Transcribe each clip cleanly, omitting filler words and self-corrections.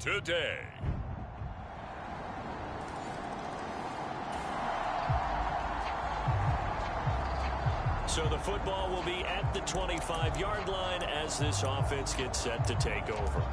today. So the football will be at the 25-yard line as this offense gets set to take over.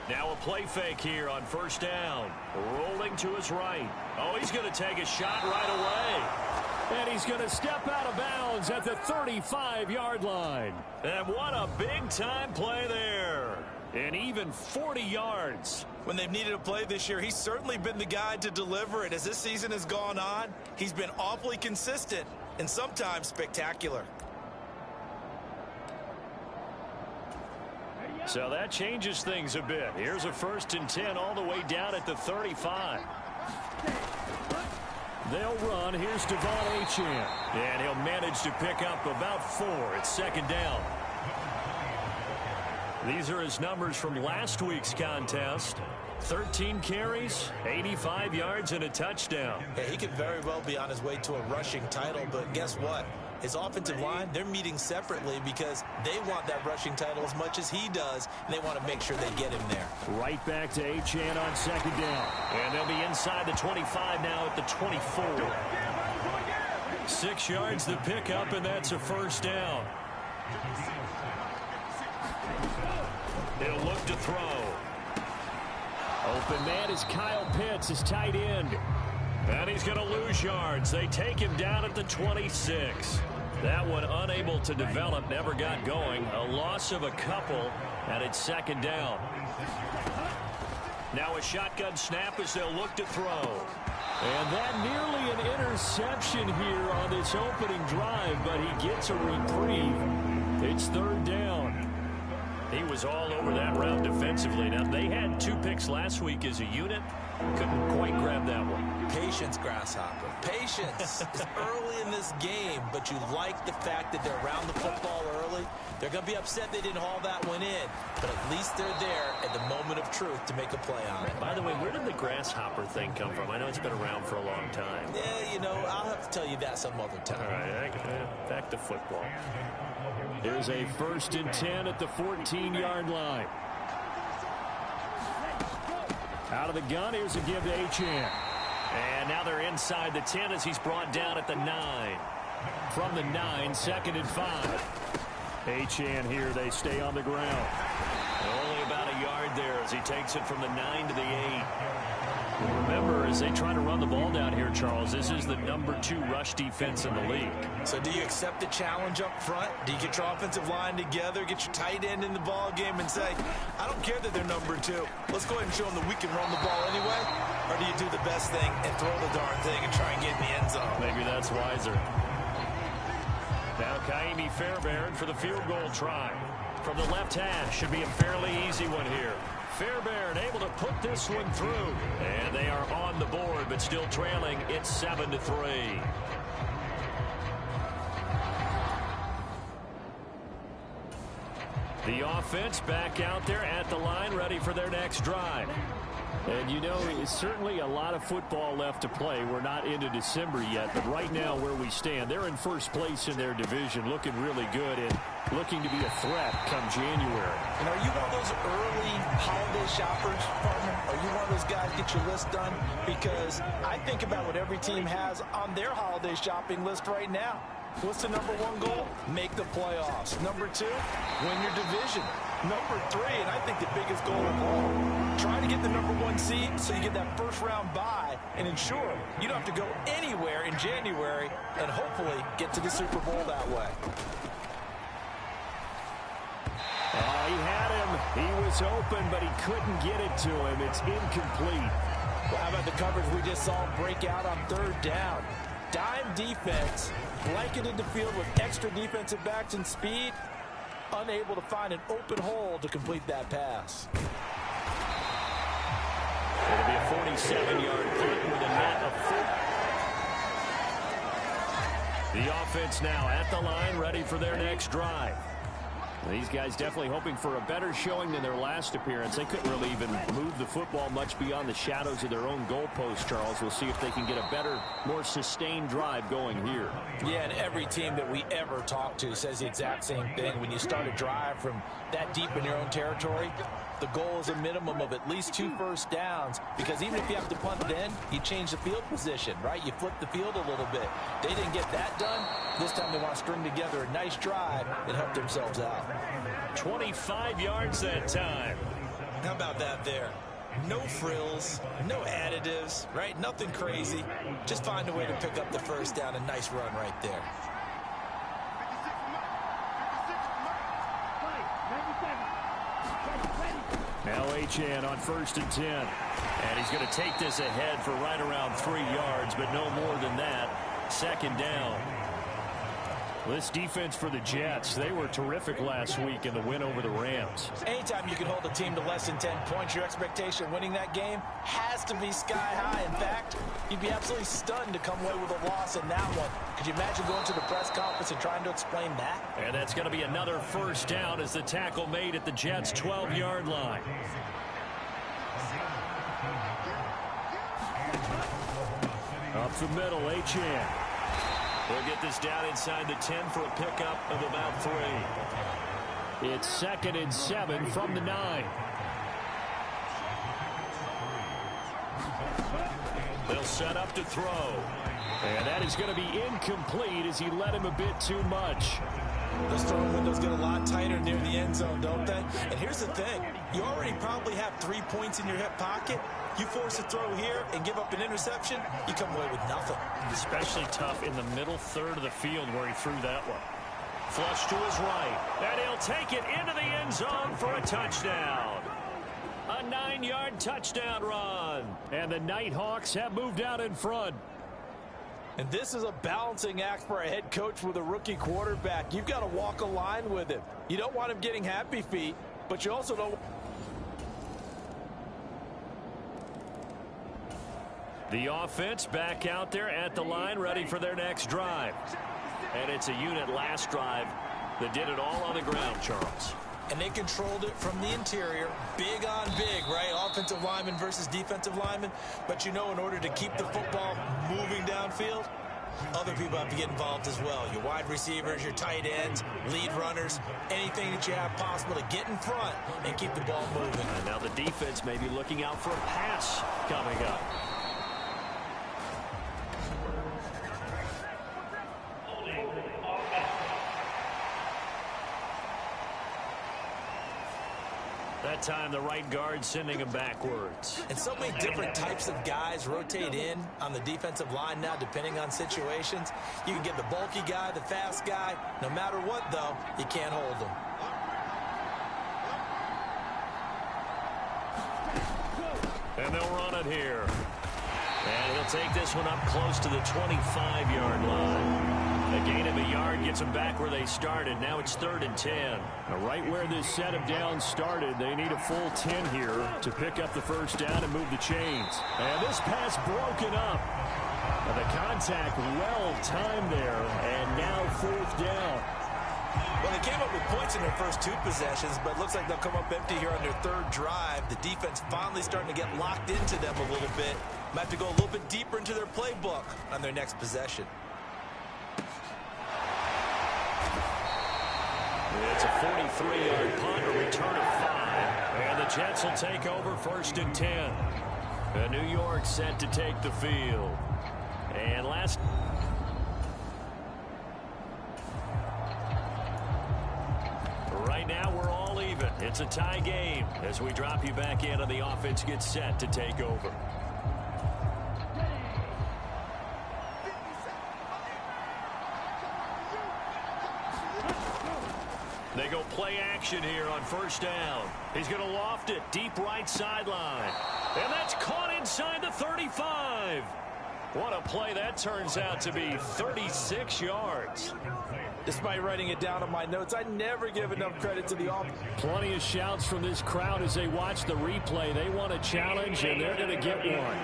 Now a play fake here on first down. Rolling to his right. Oh, he's going to take a shot right away. And he's going to step out of bounds at the 35-yard line. And what a big-time play there. And even 40 yards. When they've needed a play this year, he's certainly been the guy to deliver it. As this season has gone on, he's been awfully consistent and sometimes spectacular. So that changes things a bit. Here's a 1st and 10 all the way down at the 35. They'll run. Here's Devon Achane. And he'll manage to pick up about 4. It's 2nd down. These are his numbers from last week's contest. 13 carries, 85 yards, and a touchdown. Yeah, he could very well be on his way to a rushing title, but guess what? His offensive line, they're meeting separately because they want that rushing title as much as he does, and they want to make sure they get him there. Right back to Achane on 2nd down. And they'll be inside the 25 now at the 24. 6 yards the pickup, and that's a 1st down. He'll look to throw. Open man is Kyle Pitts, his tight end. And he's going to lose yards. They take him down at the 26. That one unable to develop, never got going. A loss of a couple, and it's 2nd down. Now a shotgun snap as they'll look to throw. And that nearly an interception here on this opening drive, but he gets a reprieve. It's 3rd down. He was all over that route defensively. Now, they had 2 picks last week as a unit. Couldn't quite grab that one. Patience, Grasshopper. Patience is early in this game, but you like the fact that they're around the football early. They're going to be upset they didn't haul that one in, but at least they're there at the moment of truth to make a play on it. By the way, where did the Grasshopper thing come from? I know it's been around for a long time. Yeah, you know, I'll have to tell you that some other time. All right, back to football. Here's a 1st and 10 at the 14-yard line. Out of the gun, here's a give to Achane. And now they're inside the 10 as he's brought down at the 9. From the 9, 2nd and 5. Achane here, they stay on the ground. Only about a yard there as he takes it from the 9 to the 8. Remember, as they try to run the ball down here, Charles, this is the number 2 rush defense in the league. So do you accept the challenge up front? Do you get your offensive line together, get your tight end in the ball game and say, I don't care that they're number 2. Let's go ahead and show them that we can run the ball anyway? Or do you do the best thing and throw the darn thing and try and get in the end zone? Maybe that's wiser. Now Kaimi Fairbairn for the field goal try. From the left hash, should be a fairly easy one here. Fairbairn able to put this one through. And they are on the board, but still trailing. It's 7-3. The offense back out there at the line, ready for their next drive. And, you know, it's certainly a lot of football left to play. We're not into December yet, but right now where we stand, they're in first place in their division, looking really good and looking to be a threat come January. And are you one of those early holiday shoppers, partner? Are you one of those guys get your list done? Because I think about what every team has on their holiday shopping list right now. What's the number 1 goal? Make the playoffs. Number 2, win your division. Number 3, and I think the biggest goal of all, try to get the number 1 seed so you get that first-round bye and ensure you don't have to go anywhere in January and hopefully get to the Super Bowl that way. He had him. He was open, but he couldn't get it to him. It's incomplete. Well, how about the coverage we just saw break out on 3rd down? Dime defense, blanketed the field with extra defensive backs and speed, unable to find an open hole to complete that pass. It'll be a 47-yard punt with a net of 4. The offense now at the line, ready for their next drive. These guys definitely hoping for a better showing than their last appearance. They couldn't really even move the football much beyond the shadows of their own goalpost, Charles. We'll see if they can get a better, more sustained drive going here. Yeah, and every team that we ever talk to says the exact same thing. When you start a drive from that deep in your own territory, the goal is a minimum of at least 2 first downs, because even if you have to punt then, you change the field position, right? You flip the field a little bit. They didn't get that done. This time they want to string together a nice drive and help themselves out. 25 yards that time. How about that there? No frills, no additives, right? Nothing crazy. Just find a way to pick up the first down. A nice run right there. Now Achane on 1st and 10. And he's going to take this ahead for right around 3 yards, but no more than that. 2nd down. This defense for the Jets, they were terrific last week in the win over the Rams. Anytime you can hold a team to less than 10 points, your expectation of winning that game has to be sky high. In fact, you'd be absolutely stunned to come away with a loss in that one. Could you imagine going to the press conference and trying to explain that? And that's going to be another 1st down as the tackle made at the Jets' 12-yard line. Up the middle, Achane. We'll get this down inside the 10 for a pickup of about 3. It's 2nd and 7 from the 9. They'll set up to throw. And that is going to be incomplete as he led him a bit too much. Those throwing windows get a lot tighter near the end zone, don't they? And here's the thing. You already probably have 3 points in your hip pocket. You force a throw here and give up an interception, you come away with nothing. Especially tough in the middle third of the field where he threw that one. Flush to his right. And he'll take it into the end zone for a touchdown. A 9-yard touchdown run. And the Nighthawks have moved out in front. And this is a balancing act for a head coach with a rookie quarterback. You've got to walk a line with him. You don't want him getting happy feet, but you also don't. The offense back out there at the line, ready for their next drive. And it's a unit last drive that did it all on the ground, Charles. And they controlled it from the interior, big on big, right? Offensive lineman versus defensive lineman. But you know, in order to keep the football moving downfield, other people have to get involved as well. Your wide receivers, your tight ends, lead runners, anything that you have possible to get in front and keep the ball moving. And now the defense may be looking out for a pass coming up. That time the right guard sending him backwards. And so many different types of guys rotate in on the defensive line now, depending on situations. You can get the bulky guy, the fast guy. No matter what, though, you can't hold them. And they'll run it here. And he'll take this one up close to the 25-yard line. A gain of a yard gets them back where they started. Now it's 3rd and 10. Now right where this set of downs started, they need a full 10 here to pick up the first down and move the chains. And this pass broken up. Now the contact well timed there, and now 4th down. Well, they came up with points in their first 2 possessions, but it looks like they'll come up empty here on their 3rd drive. The defense finally starting to get locked into them a little bit. Might have to go a little bit deeper into their playbook on their next possession. It's a 43-yard punt, a return of 5. And the Jets will take over 1st and 10. And New York set to take the field. And last... Right now, we're all even. It's a tie game as we drop you back in and the offense gets set to take over. They go play action here on 1st down. He's going to loft it deep right sideline. And that's caught inside the 35. What a play that turns out to be. 36 yards. Despite writing it down on my notes, I never give enough credit to the offense. Plenty of shouts from this crowd as they watch the replay. They want a challenge, and they're going to get one.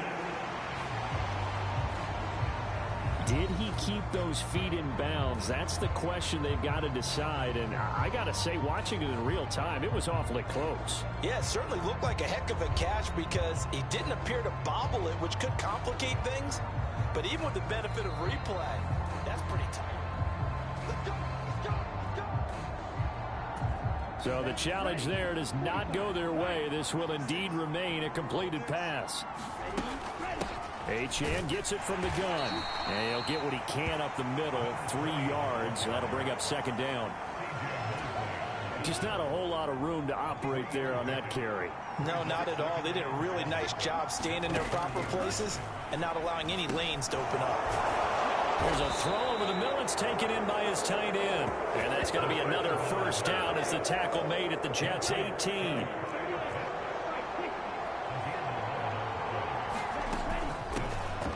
Did he keep those feet in bounds? That's the question they've got to decide. And I got to say, watching it in real time, it was awfully close. Yeah, it certainly looked like a heck of a catch because he didn't appear to bobble it, which could complicate things. But even with the benefit of replay, that's pretty tight. So the challenge there does not go their way. This will indeed remain a completed pass. Achane gets it from the gun. And he'll get what he can up the middle, 3 yards. That'll bring up second down. Just not a whole lot of room to operate there on that carry. No, not at all. They did a really nice job staying in their proper places and not allowing any lanes to open up. There's a throw over the middle. It's taken in by his tight end. And that's going to be another first down as the tackle made at the Jets' 18.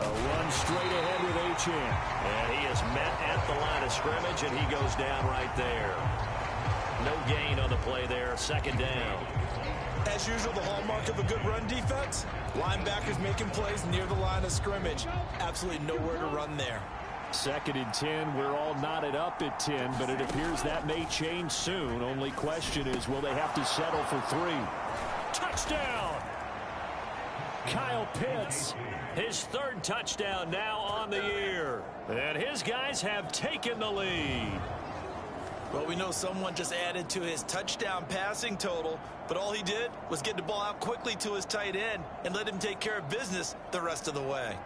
A run straight ahead with Achane. And he is met at the line of scrimmage, and he goes down right there. No gain on the play there. Second down. As usual, the hallmark of a good run defense, linebackers making plays near the line of scrimmage. Absolutely nowhere to run there. Second and 10. We're all knotted up at 10, but it appears that may change soon. Only question is, will they have to settle for 3? Touchdown! Kyle Pitts, his 3rd touchdown now on the year. And his guys have taken the lead. Well, we know someone just added to his touchdown passing total, but all he did was get the ball out quickly to his tight end and let him take care of business the rest of the way.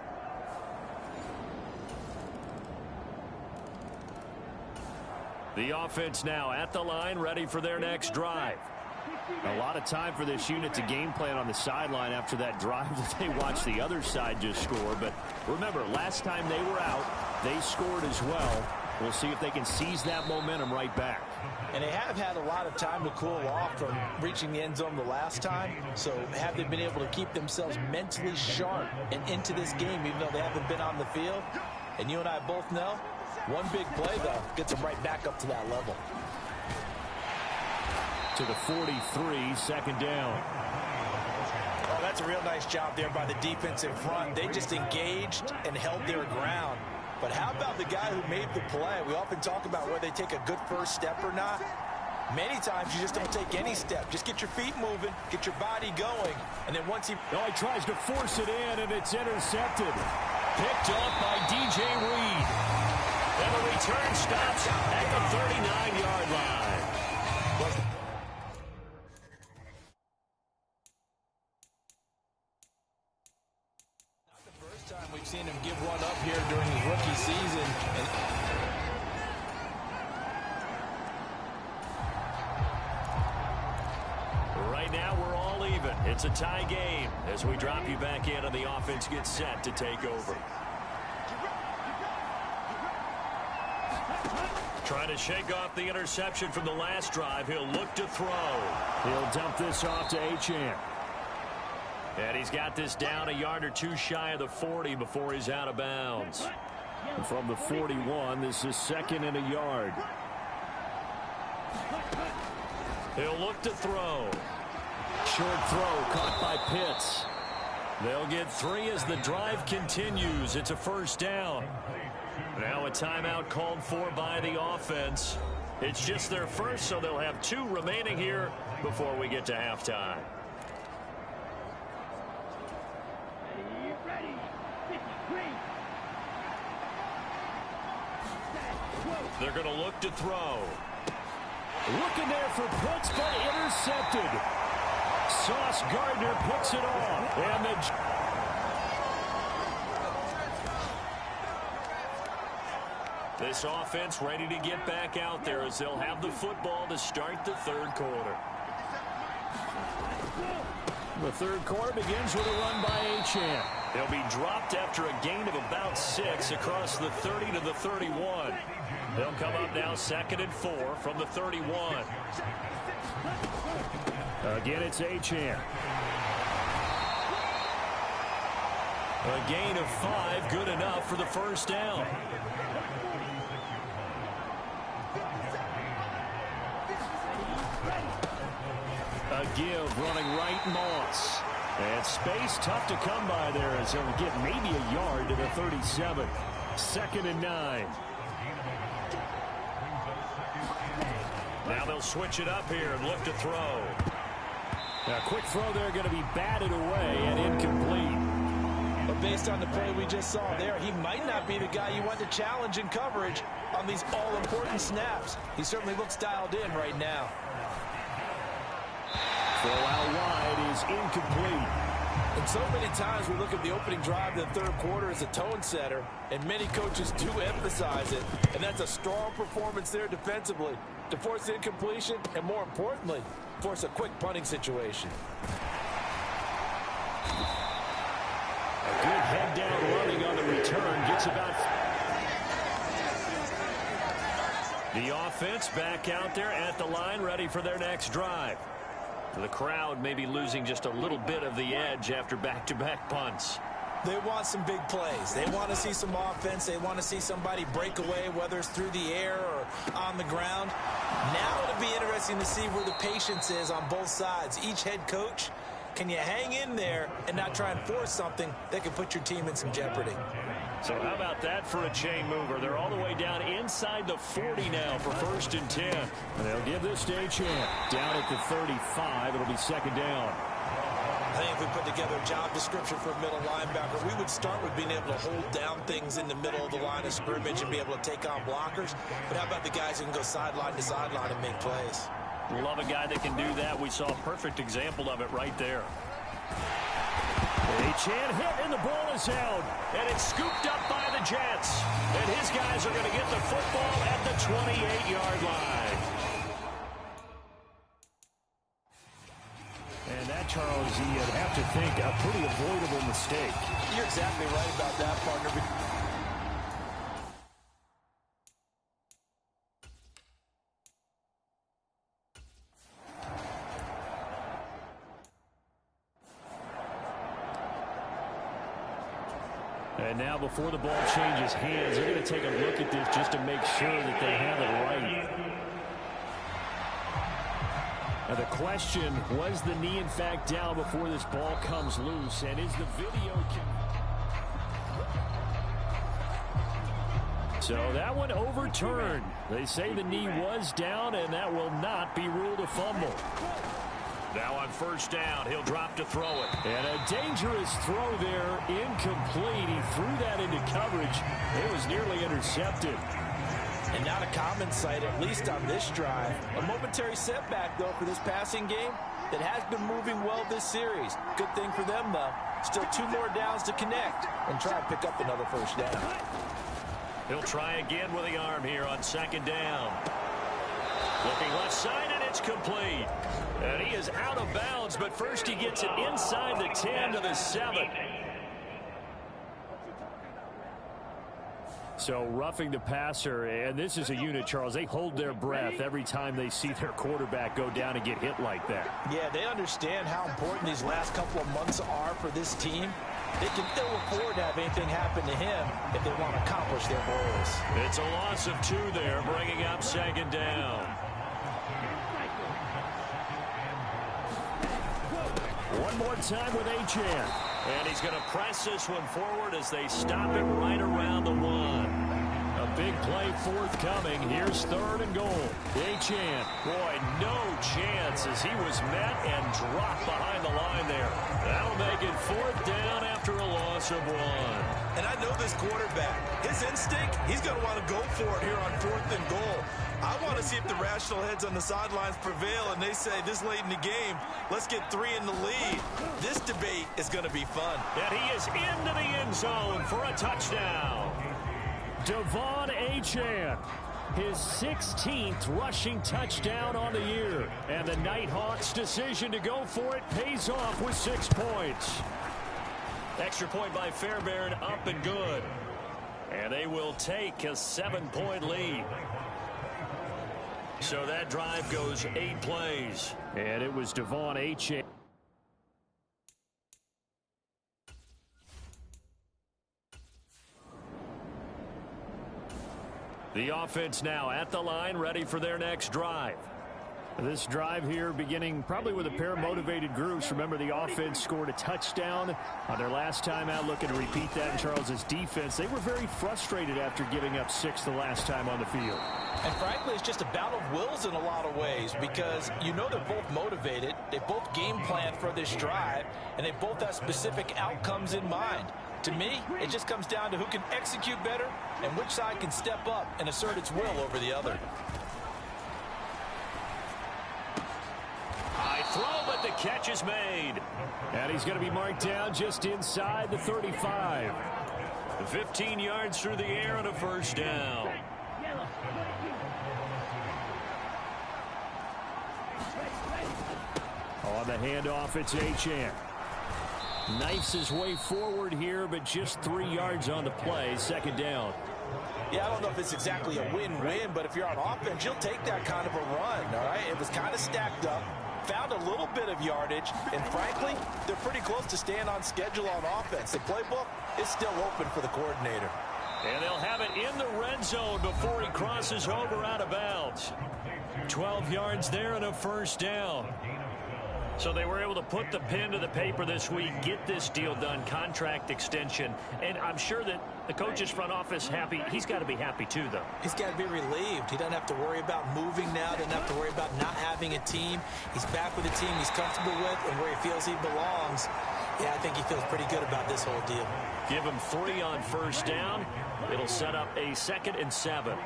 The offense now at the line, ready for their next drive. A lot of time for this unit to game plan on the sideline after that drive that they watched the other side just score. But remember, last time they were out, they scored as well. We'll see if they can seize that momentum right back. And they have had a lot of time to cool off from reaching the end zone the last time. So have they been able to keep themselves mentally sharp and into this game, even though they haven't been on the field? And you and I both know, one big play, though, gets them right back up to that level. To the 43, second down. Oh, that's a real nice job there by the defense in front. They just engaged and held their ground. But how about the guy who made the play? We often talk about whether they take a good first step or not. Many times you just don't take any step. Just get your feet moving, get your body going, and then once he tries to force it in, and it's intercepted. Picked up by DJ Reed. And the return stops at the 39-yard line. Not the first time we've seen him give one up here during his rookie season. Right now, we're all even. It's a tie game as we drop you back in and the offense gets set to take over. Trying to shake off the interception from the last drive. He'll look to throw. He'll dump this off to Achane. And he's got this down a yard or two shy of the 40 before he's out of bounds. And from the 41, this is second and a yard. He'll look to throw. Short throw caught by Pitts. They'll get 3 as the drive continues. It's a first down. Now a timeout called for by the offense. It's just their first, so they'll have 2 remaining here before we get to halftime. They're going to look to throw. Looking there for Pitts, but intercepted. Sauce Gardner picks it off. And this offense ready to get back out there as they'll have the football to start the third quarter. The third quarter begins with a run by Achane. They'll be dropped after a gain of about 6 across the 30 to the 31. They'll come up now second and 4 from the 31. Again, it's Achane. A gain of 5, good enough for the first down. A give running right, Moss. And space tough to come by there as he'll get maybe a yard to the 37. 2nd and 9. Now they'll switch it up here and look to throw. A quick throw there going to be batted away and incomplete. But based on the play we just saw there, he might not be the guy you want to challenge in coverage on these all-important snaps. He certainly looks dialed in right now. Throw out wide is incomplete. And so many times we look at the opening drive of the third quarter as a tone setter, and many coaches do emphasize it. And that's a strong performance there defensively to force incompletion and, more importantly, force a quick punting situation. A good head down running on the return. Gets about... The offense back out there at the line, ready for their next drive. The crowd may be losing just a little bit of the edge after back-to-back punts. They want some big plays. They want to see some offense. They want to see somebody break away, whether it's through the air or on the ground. Now it'll be interesting to see where the patience is on both sides. Each head coach, can you hang in there and not try and force something that can put your team in some jeopardy? So how about that for a chain mover? They're all the way down inside the 40 now for 1st and 10. And they'll give this to Achane. Down at the 35, it'll be 2nd down. I think if we put together a job description for a middle linebacker, we would start with being able to hold down things in the middle of the line of scrimmage and be able to take on blockers. But how about the guys who can go sideline to sideline and make plays? Love a guy that can do that. We saw a perfect example of it right there. Achane hit, and the ball is out. And it's scooped up by the Jets. And his guys are going to get the football at the 28-yard line. And that, Charles, you'd have to think a pretty avoidable mistake. You're exactly right about that, partner. And now before the ball changes hands, they're going to take a look at this just to make sure that they have it right. Now the question, was the knee in fact down before this ball comes loose? And is the video... So that one overturned. They say the knee was down, and that will not be ruled a fumble. Now on 1st down, he'll drop to throw it. And a dangerous throw there, incomplete. He threw that into coverage. It was nearly intercepted. And not a common sight, at least on this drive. A momentary setback, though, for this passing game that has been moving well this series. Good thing for them, though. Still 2 more downs to connect and try and pick up another 1st down. He'll try again with the arm here on 2nd down. Looking left side, and it's complete. And he is out of bounds, but first he gets it inside the 10 to the 7. So roughing the passer, and this is a unit, Charles. They hold their breath every time they see their quarterback go down and get hit like that. Yeah, they understand how important these last couple of months are for this team. They can ill afford to have anything happen to him if they want to accomplish their goals. It's a loss of 2 there, bringing up 2nd down. One more time with Achane. And he's going to press this one forward as they stop it right around the 1. A big play forthcoming. Here's 3rd and goal. Achane, boy, no chance as he was met and dropped behind the line there. That'll make it 4th down after a loss of 1. And I know this quarterback. His instinct, he's going to want to go for it here on 4th and goal. I want to see if the rational heads on the sidelines prevail and they say this late in the game, let's get 3 in the lead. This debate is going to be fun. And he is into the end zone for a touchdown. Devon Achane, his 16th rushing touchdown on the year. And the Nighthawks' decision to go for it pays off with 6 points. Extra point by Fairbairn, up and good. And they will take a 7-point lead. So that drive goes 8 plays. And it was Devon Achane. The offense now at the line, ready for their next drive. This drive here beginning probably with a pair of motivated groups. Remember, the offense scored a touchdown on their last time out, looking to repeat that in Charles's defense. They were very frustrated after giving up 6 the last time on the field. And frankly, it's just a battle of wills in a lot of ways, because you know they're both motivated, they both game plan for this drive, and they both have specific outcomes in mind. To me, it just comes down to who can execute better and which side can step up and assert its will over the other. High throw, but the catch is made. And he's going to be marked down just inside the 35. 15 yards through the air and a first down. On the handoff, it's Achane. Knifes his way forward here, but just 3 yards on the play. Second down. Yeah, I don't know if it's exactly a win-win, but if you're on offense, you'll take that kind of a run, all right? It was kind of stacked up, found a little bit of yardage, and frankly, they're pretty close to staying on schedule on offense. The playbook is still open for the coordinator. And they'll have it in the red zone before he crosses over out of bounds. 12 yards there and a first down. So they were able to put the pen to the paper this week, get this deal done, contract extension. And I'm sure that the coach's front office happy. He's got to be happy too, though. He's got to be relieved. He doesn't have to worry about moving now, doesn't have to worry about not having a team. He's back with a team he's comfortable with and where he feels he belongs. Yeah, I think he feels pretty good about this whole deal. Give him 3 on first down. It'll set up a 2nd and 7.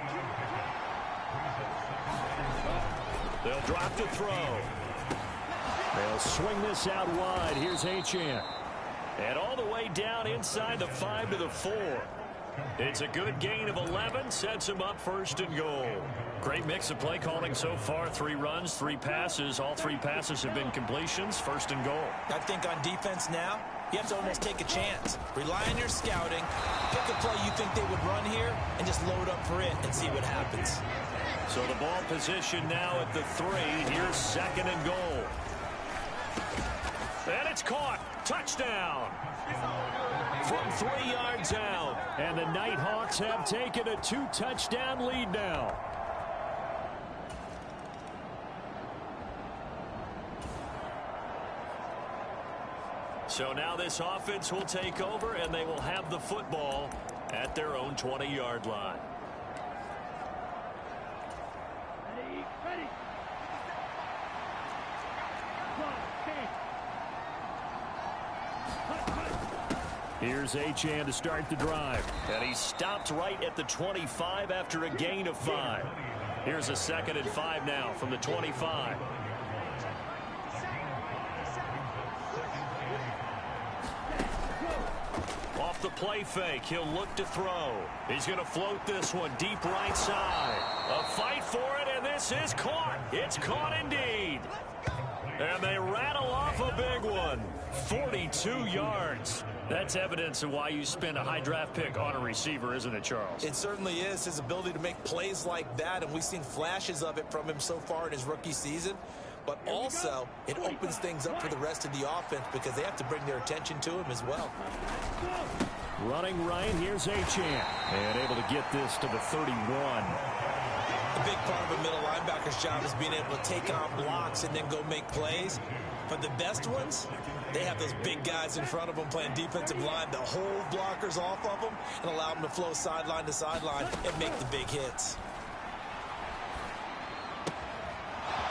They'll drop to throw. They'll swing this out wide. Here's Achane. And all the way down inside the 5 to the 4. It's a good gain of 11. Sets him up 1st and goal. Great mix of play calling so far. 3 runs, 3 passes. All 3 passes have been completions. 1st and goal. I think on defense now, you have to almost take a chance. Rely on your scouting. Pick a play you think they would run here and just load up for it and see what happens. So the ball position now at the 3. Here's 2nd and goal. And it's caught. Touchdown. From 3 yards out. And the Nighthawks have taken a 2-touchdown lead now. So now this offense will take over, and they will have the football at their own 20-yard line. Here's Achane to start the drive. And he stopped right at the 25 after a gain of 5. Here's a 2nd and 5 now from the 25. Off the play fake, he'll look to throw. He's going to float this one deep right side. A fight for it, and this is caught. It's caught indeed. And they rattle off a big one. 42 yards. That's evidence of why you spend a high draft pick on a receiver, isn't it, Charles? It certainly is. His ability to make plays like that, and we've seen flashes of it from him so far in his rookie season. But also, it opens things up for the rest of the offense because they have to bring their attention to him as well. Running right, here's Achane. And able to get this to the 31. A big part of a middle linebacker's job is being able to take on blocks and then go make plays. But the best ones, they have those big guys in front of them playing defensive line to hold blockers off of them and allow them to flow sideline to sideline and make the big hits.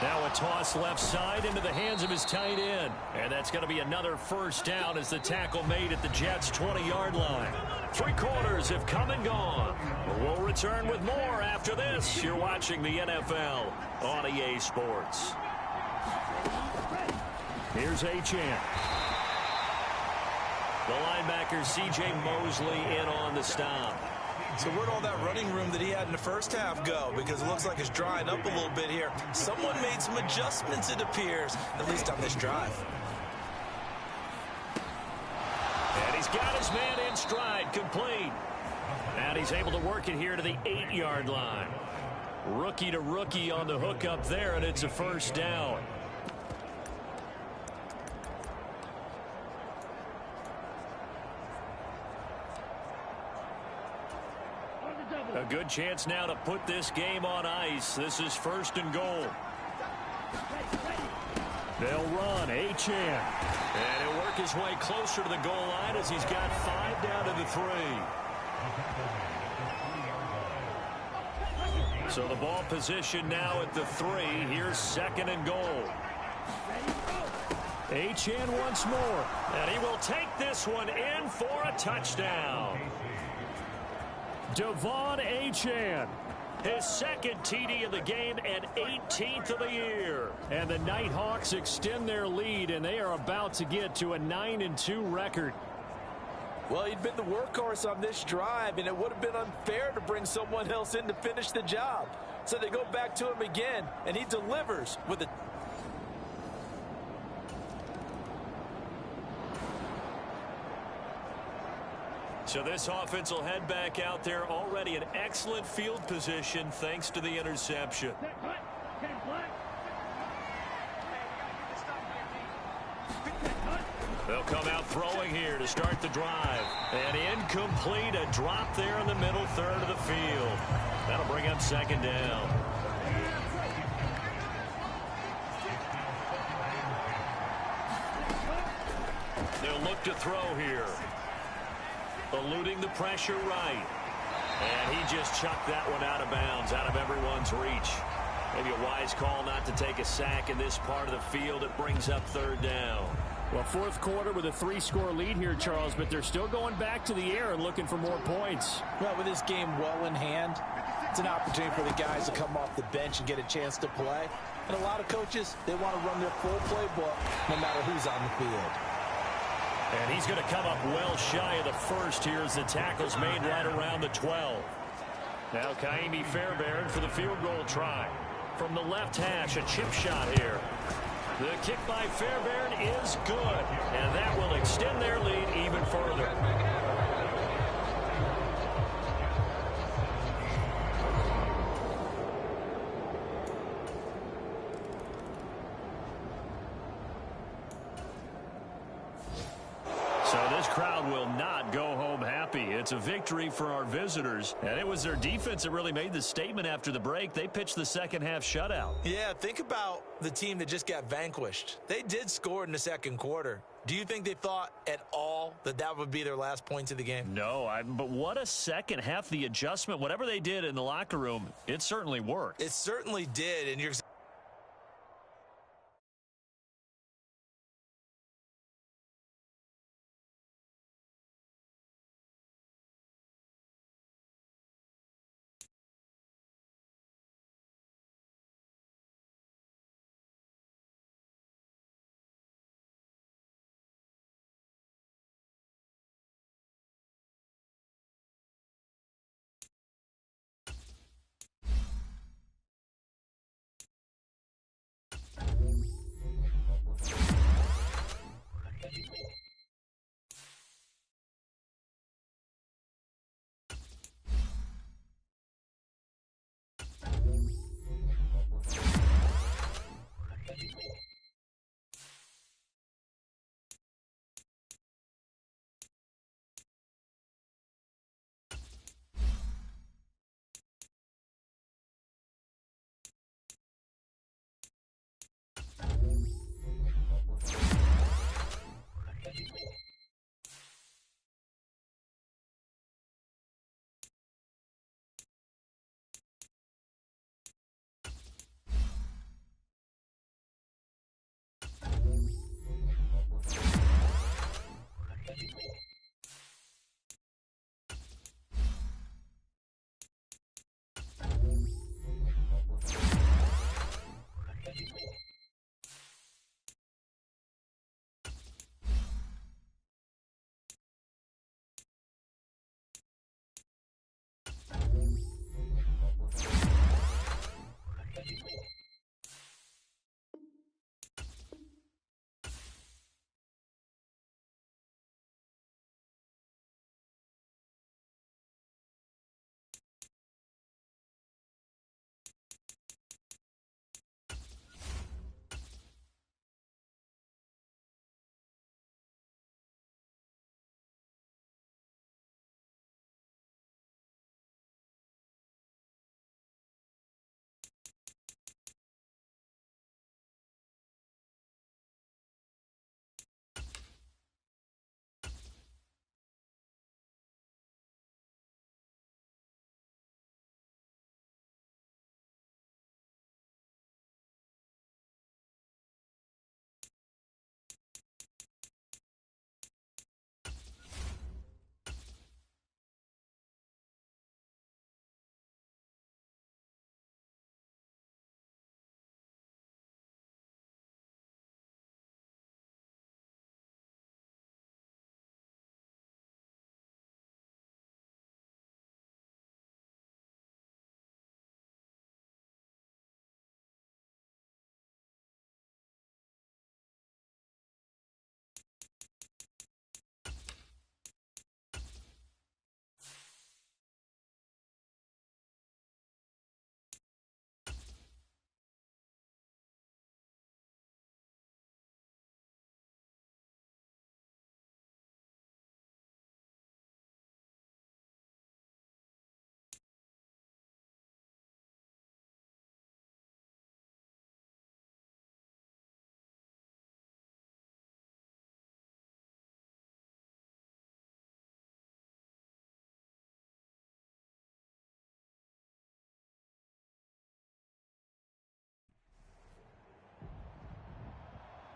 Now a toss left side into the hands of his tight end. And that's going to be another first down as the tackle made at the Jets' 20-yard line. 3 quarters have come and gone. We'll return with more after this. You're watching the NFL on EA Sports. Here's Achane. The linebacker C.J. Mosley in on the stop. So where'd all that running room that he had in the first half go? Because it looks like it's drying up a little bit here. Someone made some adjustments, it appears, at least on this drive. And he's got his man in stride, complete. And he's able to work it here to the 8-yard line. Rookie to rookie on the hook up there, and it's a first down. A good chance now to put this game on ice. This is 1st and goal. They'll run. Achane. And he'll work his way closer to the goal line as he's got 5 down to the 3. So the ball position now at the 3. Here's 2nd and goal. Achane once more. And he will take this one in for a touchdown. Devon Achane. His 2nd TD of the game and 18th of the year. And the Nighthawks extend their lead, and they are about to get to a 9-2 record. Well, he'd been the workhorse on this drive, and it would have been unfair to bring someone else in to finish the job. So they go back to him again, and he delivers with a... So this offense will head back out there, already in excellent field position thanks to the interception. They'll come out throwing here to start the drive. And incomplete, a drop there in the middle third of the field. That'll bring up 2nd down. They'll look to throw here. Eluding the pressure right. And he just chucked that one out of bounds, out of everyone's reach. Maybe a wise call not to take a sack in this part of the field. It brings up 3rd down. Well, 4th quarter with a 3-score lead here, Charles, but they're still going back to the air and looking for more points. Well, with this game well in hand, it's an opportunity for the guys to come off the bench and get a chance to play. And a lot of coaches, they want to run their full playbook no matter who's on the field. And he's going to come up well shy of the 1st here as the tackle's made right around the 12. Now Kaimi Fairbairn for the field goal try. From the left hash, a chip shot here. The kick by Fairbairn is good, and that will extend their lead even further. So this crowd will not go home happy. It's a victory for our visitors, and it was their defense that really made the statement after the break. They pitched the second half shutout. Yeah, think about the team that just got vanquished. They did score in the 2nd quarter. Do you think they thought at all that that would be their last points of the game? No, but what a second half. The adjustment, whatever they did in the locker room, it certainly worked. It certainly did, and you're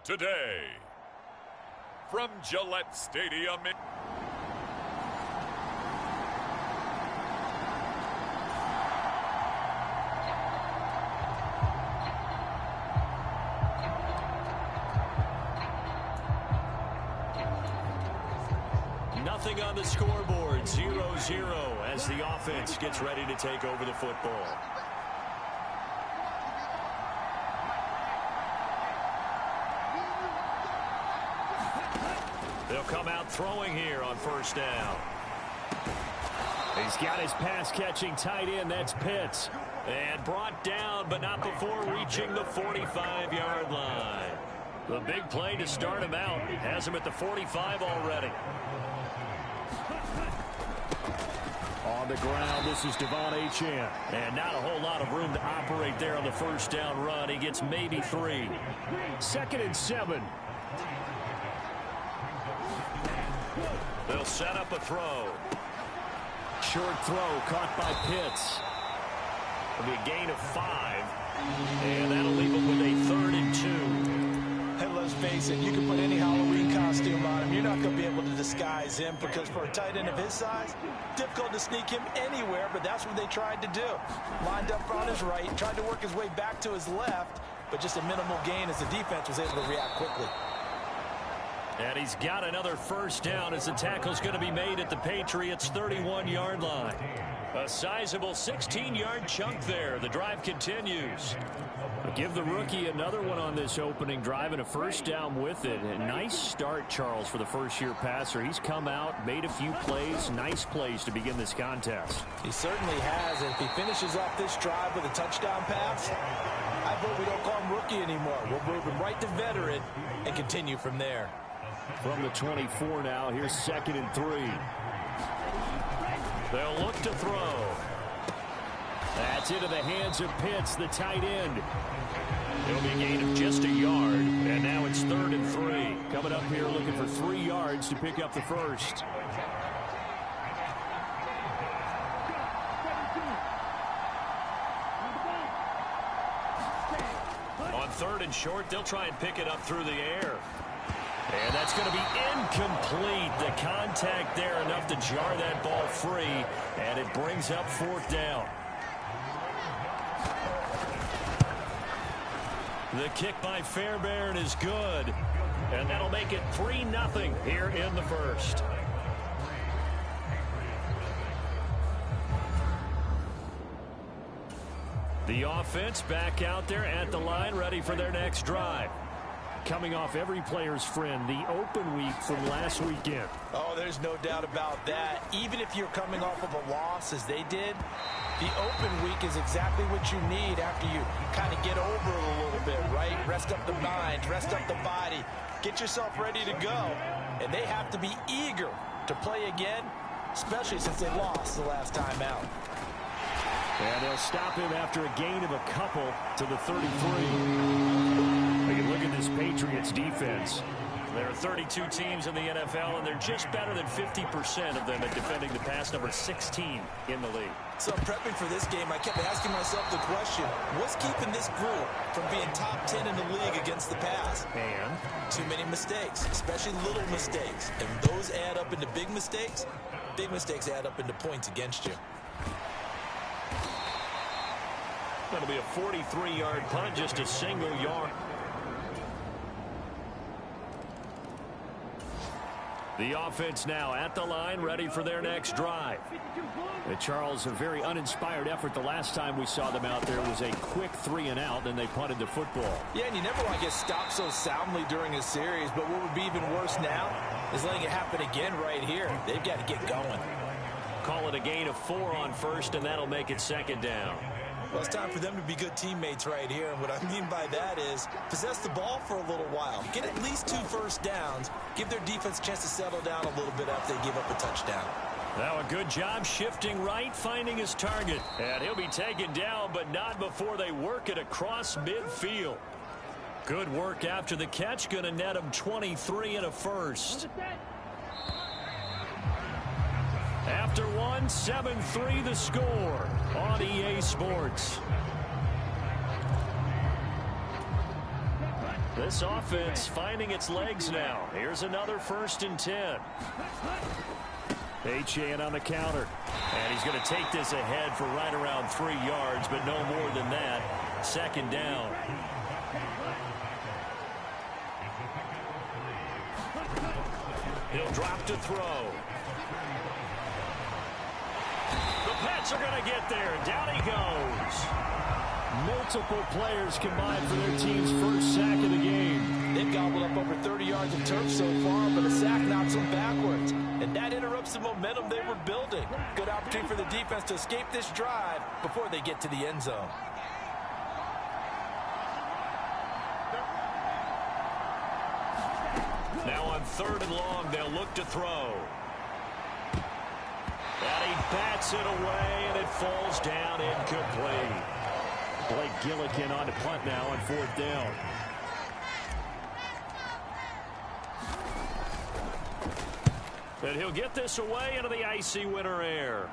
today. From Gillette Stadium in Nothing on the scoreboard, 0-0 as the offense gets ready to take over the football. They'll come out throwing here on first down. He's got his pass-catching tight end. That's Pitts. And brought down, but not before reaching the 45-yard line. The big play to start him out. Has him at the 45 already. On the ground, this is Devon Achane. And not a whole lot of room to operate there on the first down run. He gets maybe 3. 2nd and 7. They'll set up a throw. Short throw caught by Pitts. It'll be a gain of 5. And that'll leave him with a 3rd and 2. Hey, let's face it, you can put any Halloween costume on him. You're not going to be able to disguise him because for a tight end of his size, difficult to sneak him anywhere, but that's what they tried to do. Lined up on his right, tried to work his way back to his left, but just a minimal gain as the defense was able to react quickly. And he's got another first down as the tackle's going to be made at the Patriots' 31-yard line. A sizable 16-yard chunk there. The drive continues. Give the rookie another one on this opening drive and a first down with it. A nice start, Charles, for the first-year passer. He's come out, made a few plays, nice plays to begin this contest. He certainly has. And if he finishes off this drive with a touchdown pass, I hope we don't call him rookie anymore. We'll move him right to veteran and continue from there. From the 24 now, here's 2nd and 3. They'll look to throw. That's into the hands of Pitts, the tight end. It'll be a gain of just a yard, and now it's 3rd and 3. Coming up here looking for 3 yards to pick up the first. On 3rd and short, they'll try and pick it up through the air. And that's going to be incomplete. The contact there enough to jar that ball free, and it brings up 4th down. The kick by Fairbairn is good, and that'll make it 3-0 here in the first. The offense back out there at the line, ready for their next drive. Coming off every player's friend, the open week from last weekend. Oh, there's no doubt about that. Even if you're coming off of a loss as they did, the open week is exactly what you need after you kind of get over it a little bit, right? Rest up the mind, rest up the body, get yourself ready to go. And they have to be eager to play again, especially since they lost the last time out. And they'll stop him after a gain of a couple to the 33. They can look at this Patriots defense. There are 32 teams in the NFL, and they're just better than 50% of them at defending the pass, number 16 in the league. So prepping for this game, I kept asking myself the question, what's keeping this group from being top 10 in the league against the pass? And too many mistakes, especially little mistakes. And those add up into big mistakes. Big mistakes add up into points against you. That'll be a 43-yard punt, just a single yard. The offense now at the line, ready for their next drive. Charles, a very uninspired effort the last time we saw them out there was a quick 3-and-out, then they punted the football. Yeah, and you never want to get stopped so soundly during a series, but what would be even worse now is letting it happen again right here. They've got to get going. Call it a gain of 4 on first, and that'll make it 2nd down. Well, it's time for them to be good teammates right here. And what I mean by that is possess the ball for a little while. Get at least 2 first downs. Give their defense a chance to settle down a little bit after they give up a touchdown. Now a good job shifting right, finding his target. And he'll be taken down, but not before they work it across midfield. Good work after the catch. Going to net him 23 and a first. After one, 7-3 the score on EA Sports. This offense finding its legs now. Here's another 1st and 10. Achane on the counter. And he's going to take this ahead for right around 3 yards, but no more than that. 2nd down. He'll drop to throw. The Pats are going to get there. Down he goes. Multiple players combined for their team's first sack of the game. They've gobbled up over 30 yards of turf so far, but a sack knocks them backwards. And that interrupts the momentum they were building. Good opportunity for the defense to escape this drive before they get to the end zone. Now on 3rd and long, they'll look to throw. And he bats it away, and it falls down incomplete. Blake Gillikin on to punt now on 4th down. And he'll get this away into the icy winter air.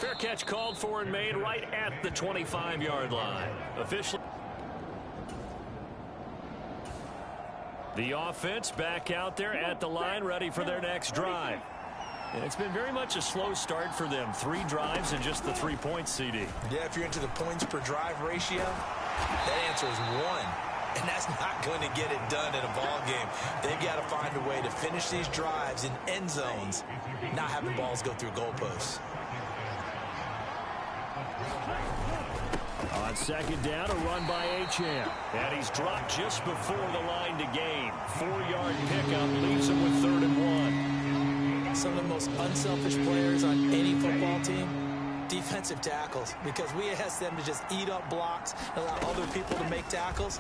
Fair catch called for and made right at the 25-yard line. Officially, the offense back out there at the line, ready for their next drive. And it's been very much a slow start for them. 3 drives and just the 3 points, CD. Yeah, if you're into the points per drive ratio, that answer is 1. And that's not going to get it done in a ball game. They've got to find a way to finish these drives in end zones, not having balls go through goalposts. On 2nd down, a run by Achane. And he's dropped just before the line to gain. 4-yard pickup leaves him with 3rd and 1. Some of the most unselfish players on any football team, defensive tackles, because we ask them to just eat up blocks, allow other people to make tackles.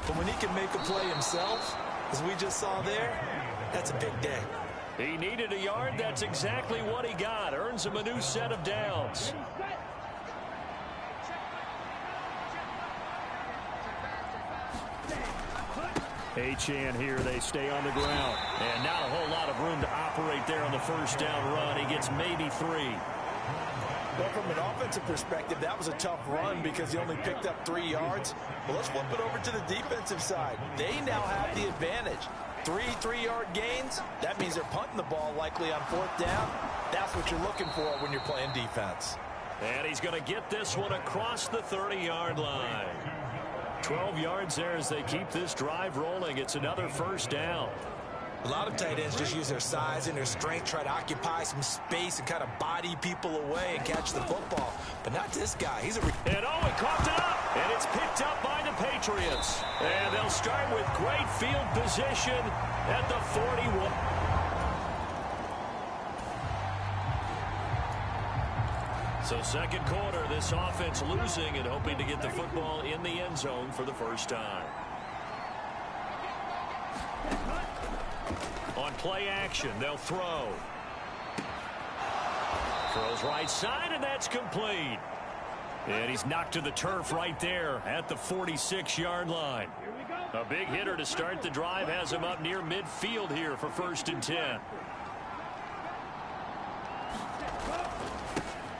But when he can make a play himself, as we just saw there, that's a big day. He needed a yard. That's exactly what he got. Earns him a new set of downs. Achane here, they stay on the ground. And not a whole lot of room to operate there on the 1st down run. He gets maybe 3. Well, from an offensive perspective, that was a tough run because he only picked up 3 yards. Well, let's flip it over to the defensive side. They now have the advantage. 3 3-yard gains, that means they're punting the ball likely on 4th down. That's what you're looking for when you're playing defense. And he's going to get this one across the 30-yard line. 12 yards there as they keep this drive rolling. It's another 1st down. A lot of tight ends just use their size and their strength, try to occupy some space and kind of body people away and catch the football. But not this guy. He's a... And oh, he coughed it up. And it's picked up by the Patriots. And they'll start with great field position at the 41. So 2nd quarter, this offense losing and hoping to get the football in the end zone for the first time. On play action, they'll throw. Throws right side, and that's complete. And he's knocked to the turf right there at the 46-yard line. A big hitter to start the drive has him up near midfield here for 1st and 10.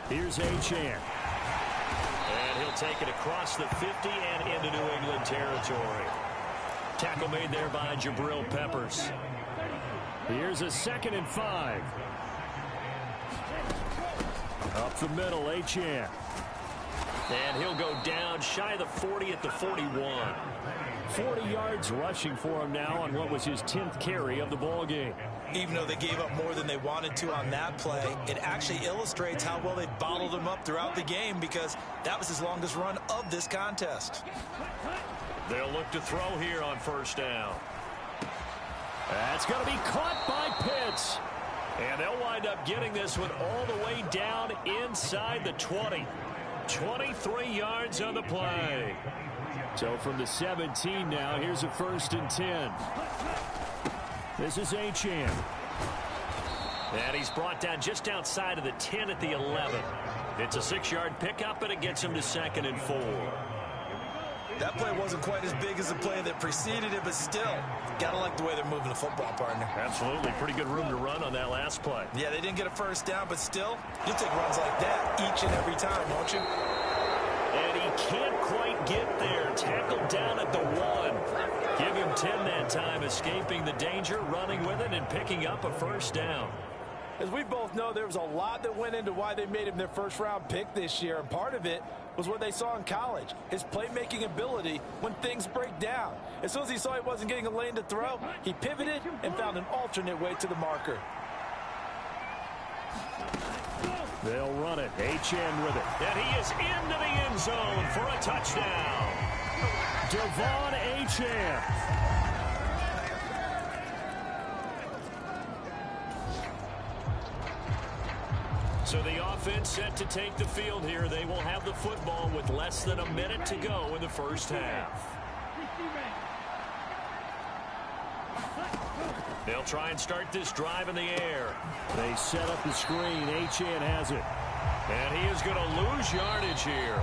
Here's Achane. And he'll take it across the 50 and into New England territory. Tackle made there by Jabril Peppers. Here's a 2nd and 5. Up the middle, Achane. And he'll go down shy of the 40 at the 41. 40 yards rushing for him now on what was his 10th carry of the ball game. Even though they gave up more than they wanted to on that play, it actually illustrates how well they bottled him up throughout the game because that was his longest run of this contest. They'll look to throw here on 1st down. That's going to be caught by Pitts. And they'll wind up getting this one all the way down inside the 20. 23 yards on the play. So from the 17 now, here's a 1st and 10. This is Achane. And he's brought down just outside of the 10 at the 11. It's a 6-yard pickup, and it gets him to 2nd and 4. That play wasn't quite as big as the play that preceded it, but still, gotta like the way they're moving the football, partner. Absolutely. Pretty good room to run on that last play. Yeah, they didn't get a 1st down, but still, you'll take runs like that each and every time, won't you? And he can't quite get there. Tackled down at the 1. that time escaping the danger, running with it, and picking up a first down. As we both know, there was a lot that went into why they made him their first-round pick this year, and part of it was what they saw in college, his playmaking ability when things break down. As soon as he saw he wasn't getting a lane to throw, he pivoted and found an alternate way to the marker. They'll run it. Achane with it. And he is into the end zone for a touchdown. Devon Achane. So the offense set to take the field here. They will have the football with less than a minute to go in the first half. They'll try and start this drive in the air. They set up the screen. Achane has it. And he is going to lose yardage here.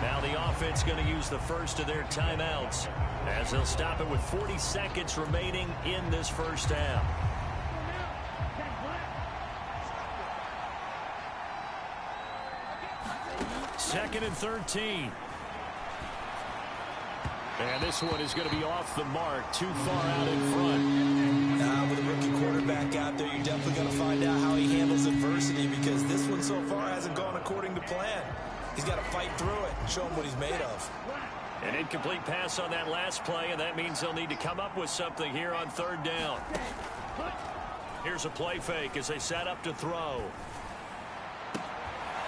Now the offense going to use the first of their timeouts as they'll stop it with 40 seconds remaining in this first half. Second and 13. And this one is going to be off the mark, too far out in front. With a rookie quarterback out there, you're definitely going to find out how he handles adversity, because this one so far hasn't gone according to plan. He's got to fight through it and show him what he's made of. An incomplete pass on that last play, and that means they'll need to come up with something here on third down. Here's a play fake as they set up to throw.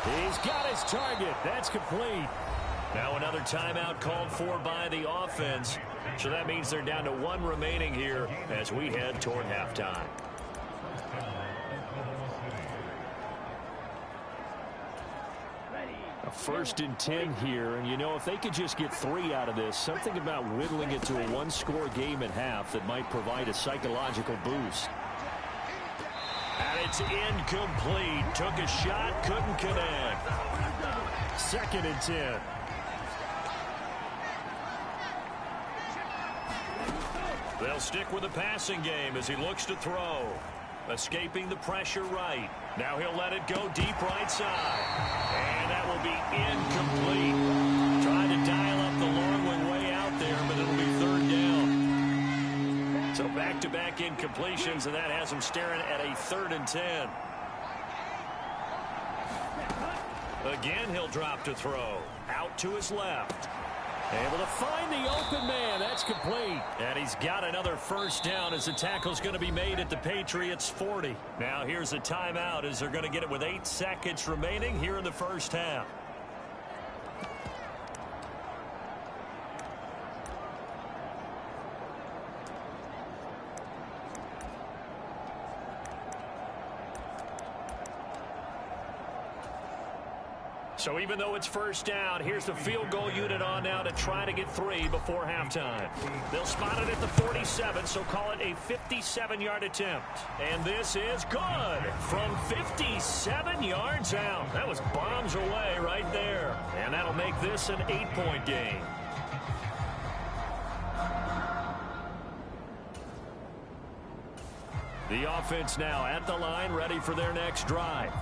He's got his target. That's complete. Now another timeout called for by the offense. So that means they're down to one remaining here as we head toward halftime. A 1st and 10 here, and you know, if they could just get 3 out of this, something about whittling it to a one-score game at half that might provide a psychological boost. And it's incomplete. Took a shot, couldn't connect. 2nd and 10. They'll stick with the passing game as he looks to throw. Escaping the pressure right. Now he'll let it go deep right side. And that will be incomplete. Trying to dial up the long one way out there, but it'll be third down. So back-to-back incompletions, and that has him staring at a 3rd and 10. Again, he'll drop to throw. Out to his left. Able to find the open man. That's complete. And he's got another first down as the tackle's going to be made at the Patriots' 40. Now here's a timeout as they're going to get it with 8 seconds remaining here in the first half. So even though it's first down, here's the field goal unit on now to try to get 3 before halftime. They'll spot it at the 47, so call it a 57-yard attempt. And this is good from 57 yards out. That was bombs away right there. And that'll make this an 8-point game. The offense now at the line, ready for their next drive.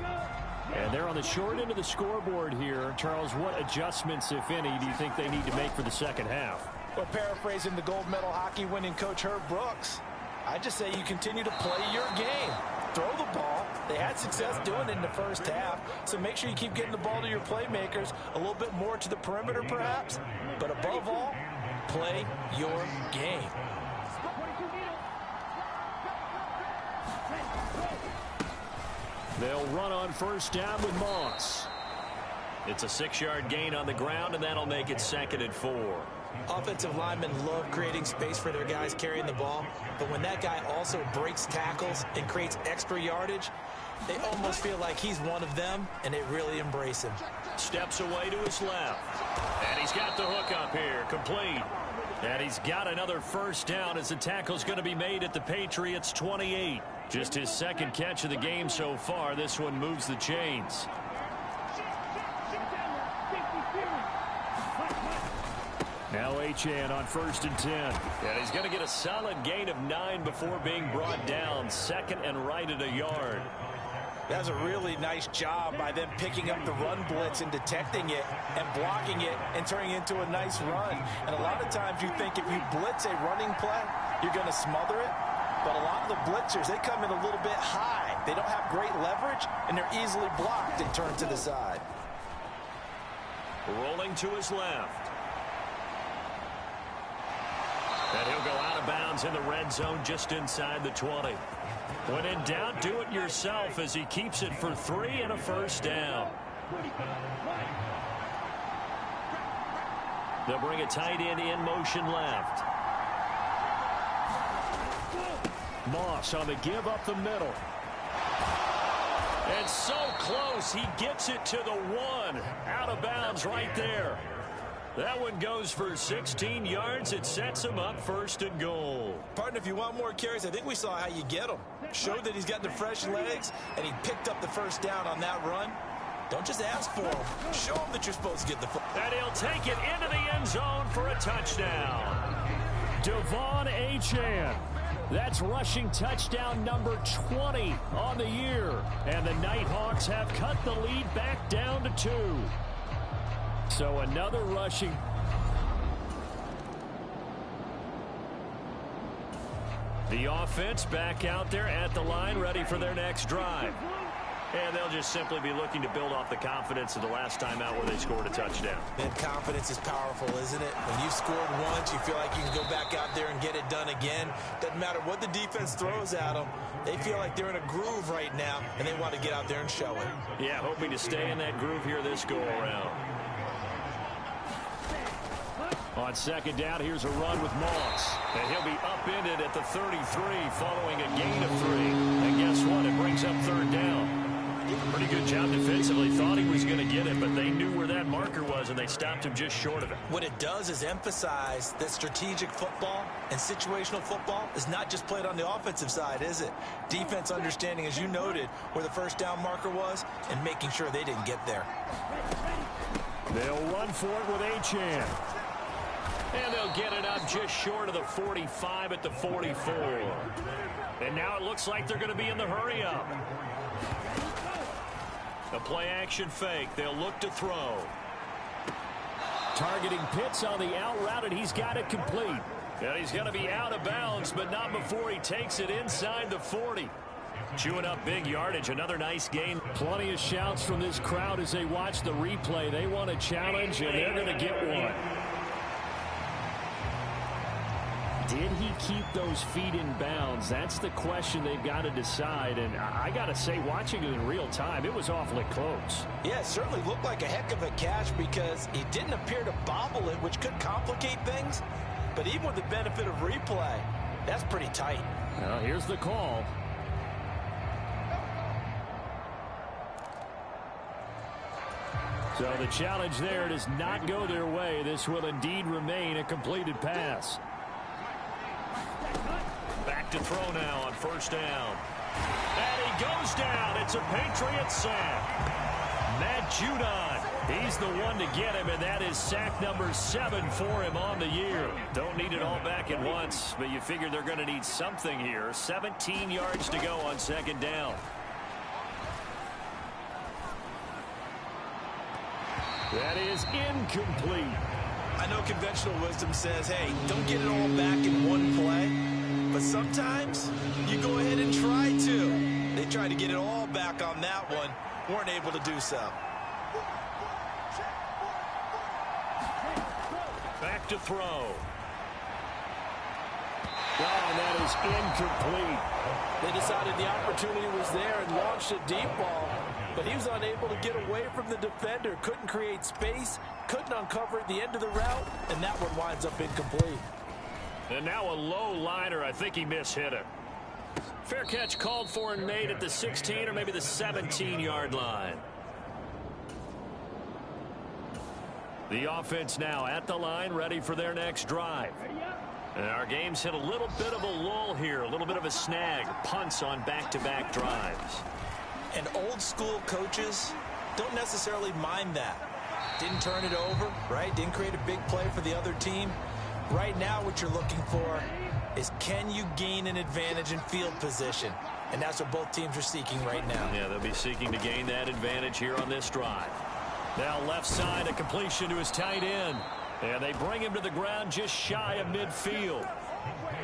And they're on the short end of the scoreboard here. Charles, what adjustments, if any, do you think they need to make for the second half? Well, paraphrasing the gold medal hockey winning coach Herb Brooks, I just say you continue to play your game. Throw the ball. They had success doing it in the first half, so make sure you keep getting the ball to your playmakers, a little bit more to the perimeter perhaps, but above all, play your game. They'll run on first down with Moss. It's a 6-yard gain on the ground, and that'll make it 2nd and 4. Offensive linemen love creating space for their guys carrying the ball, but when that guy also breaks tackles and creates extra yardage, they almost feel like he's one of them, and they really embrace him. Steps away to his left, and he's got the hook up here, complete. And he's got another first down as the tackle's going to be made at the Patriots' 28. Just his 2nd catch of the game so far. This one moves the chains. Now Achane on 1st and 10. And he's going to get a solid gain of 9 before being brought down. 2nd and right at a yard. That was a really nice job by them picking up the run blitz and detecting it and blocking it and turning it into a nice run. And a lot of times you think if you blitz a running play, you're going to smother it. But a lot of the blitzers, they come in a little bit high. They don't have great leverage, and they're easily blocked and turned to the side. Rolling to his left. And he'll go out of bounds in the red zone just inside the 20. When in doubt, do it yourself as he keeps it for 3 and a first down. They'll bring a tight end in motion left. Moss on the give up the middle. And so close, he gets it to the 1. Out of bounds right there. That one goes for 16 yards. It sets him up 1st and goal. Partner, if you want more carries, I think we saw how you get him. Showed that he's got the fresh legs, and he picked up the first down on that run. Don't just ask for him. Show him that you're supposed to get the football. And he'll take it into the end zone for a touchdown. Devon Achane. That's rushing touchdown number 20 on the year. And the Nighthawks have cut the lead back down to 2. So another rushing. The offense back out there at the line, ready for their next drive. And they'll just simply be looking to build off the confidence of the last time out where they scored a touchdown. And confidence is powerful, isn't it? When you've scored once, you feel like you can go back out there and get it done again. Doesn't matter what the defense throws at them. They feel like they're in a groove right now, and they want to get out there and show it. Yeah, hoping to stay in that groove here this go-around. On second down, here's a run with Moss. And he'll be upended at the 33 following a gain of 3. And guess what? It brings up 3rd down. Pretty good job defensively. Thought he was going to get it, but they knew where that marker was, and they stopped him just short of it. What it does is emphasize that strategic football and situational football is not just played on the offensive side, is it? Defense understanding, as you noted, where the first down marker was and making sure they didn't get there. They'll run for it with Achane. And they'll get it up just short of the 45 at the 44. And now it looks like they're going to be in the hurry-up. A play-action fake. They'll look to throw. Targeting Pitts on the out route, and he's got it complete. And he's going to be out of bounds, but not before he takes it inside the 40. Chewing up big yardage. Another nice game. Plenty of shouts from this crowd as they watch the replay. They want a challenge, and they're going to get one. Did he keep those feet in bounds? That's the question they've got to decide. And I got to say, watching it in real time, it was awfully close. Yeah, it certainly looked like a heck of a catch because he didn't appear to bobble it, which could complicate things. But even with the benefit of replay, that's pretty tight. Now, here's the call. So the challenge there does not go their way. This will indeed remain a completed pass. Back to throw now on 1st down. And he goes down. It's a Patriot sack. Matt Judon, he's the one to get him, and that is sack number 7 for him on the year. Don't need it all back at once, but you figure they're going to need something here. 17 yards to go on 2nd down. That is incomplete. I know conventional wisdom says, hey, don't get it all back in one play. But sometimes you go ahead and try to. They tried to get it all back on that one. Weren't able to do so. Back to throw. Oh, and that is incomplete. They decided the opportunity was there and launched a deep ball. But he was unable to get away from the defender. Couldn't create space. Couldn't uncover at the end of the route. And that one winds up incomplete. And now a low liner. I think he mishit it. Fair catch called for and made at the 16 or maybe the 17-yard line. The offense now at the line, ready for their next drive. And our game's hit a little bit of a lull here, a little bit of a snag. Punts on back-to-back drives. And old school coaches don't necessarily mind that. Didn't turn it over, right? Didn't create a big play for the other team. Right now what you're looking for is, can you gain an advantage in field position? And that's what both teams are seeking right now. Yeah, they'll be seeking to gain that advantage here on this drive. Now left side, a completion to his tight end. And they bring him to the ground just shy of midfield.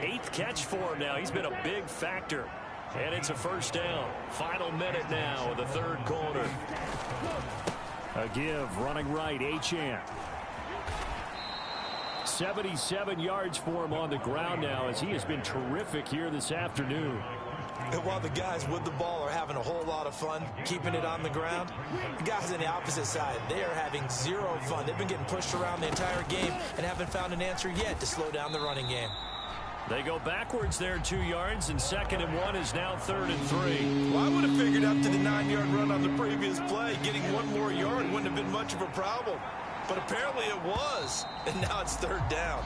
8th catch for him now. He's been a big factor. And it's a first down. Final minute now of the third quarter. A give, running right, Achane. 77 yards for him on the ground now as he has been terrific here this afternoon. And while the guys with the ball are having a whole lot of fun keeping it on the ground, the guys on the opposite side, they are having zero fun. They've been getting pushed around the entire game and haven't found an answer yet to slow down the running game. They go backwards there 2 yards, and 2nd and 1 is now 3rd and 3. Well, I would have figured up to the 9-yard run on the previous play. Getting 1 more yard wouldn't have been much of a problem. But apparently it was, and now it's 3rd down.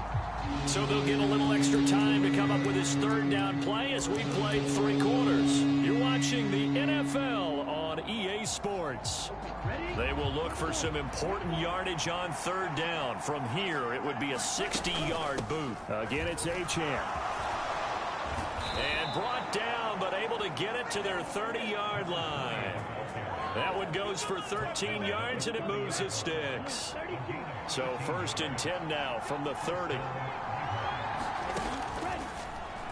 So they'll get a little extra time to come up with his 3rd down play as we played 3 quarters. You're watching the NFL on EA Sports. They will look for some important yardage on 3rd down. From here, it would be a 60-yard boot. Again, it's Achane. And brought down, but able to get it to their 30-yard line. That one goes for 13 yards, and it moves his sticks. So 1st and 10 now from the 30.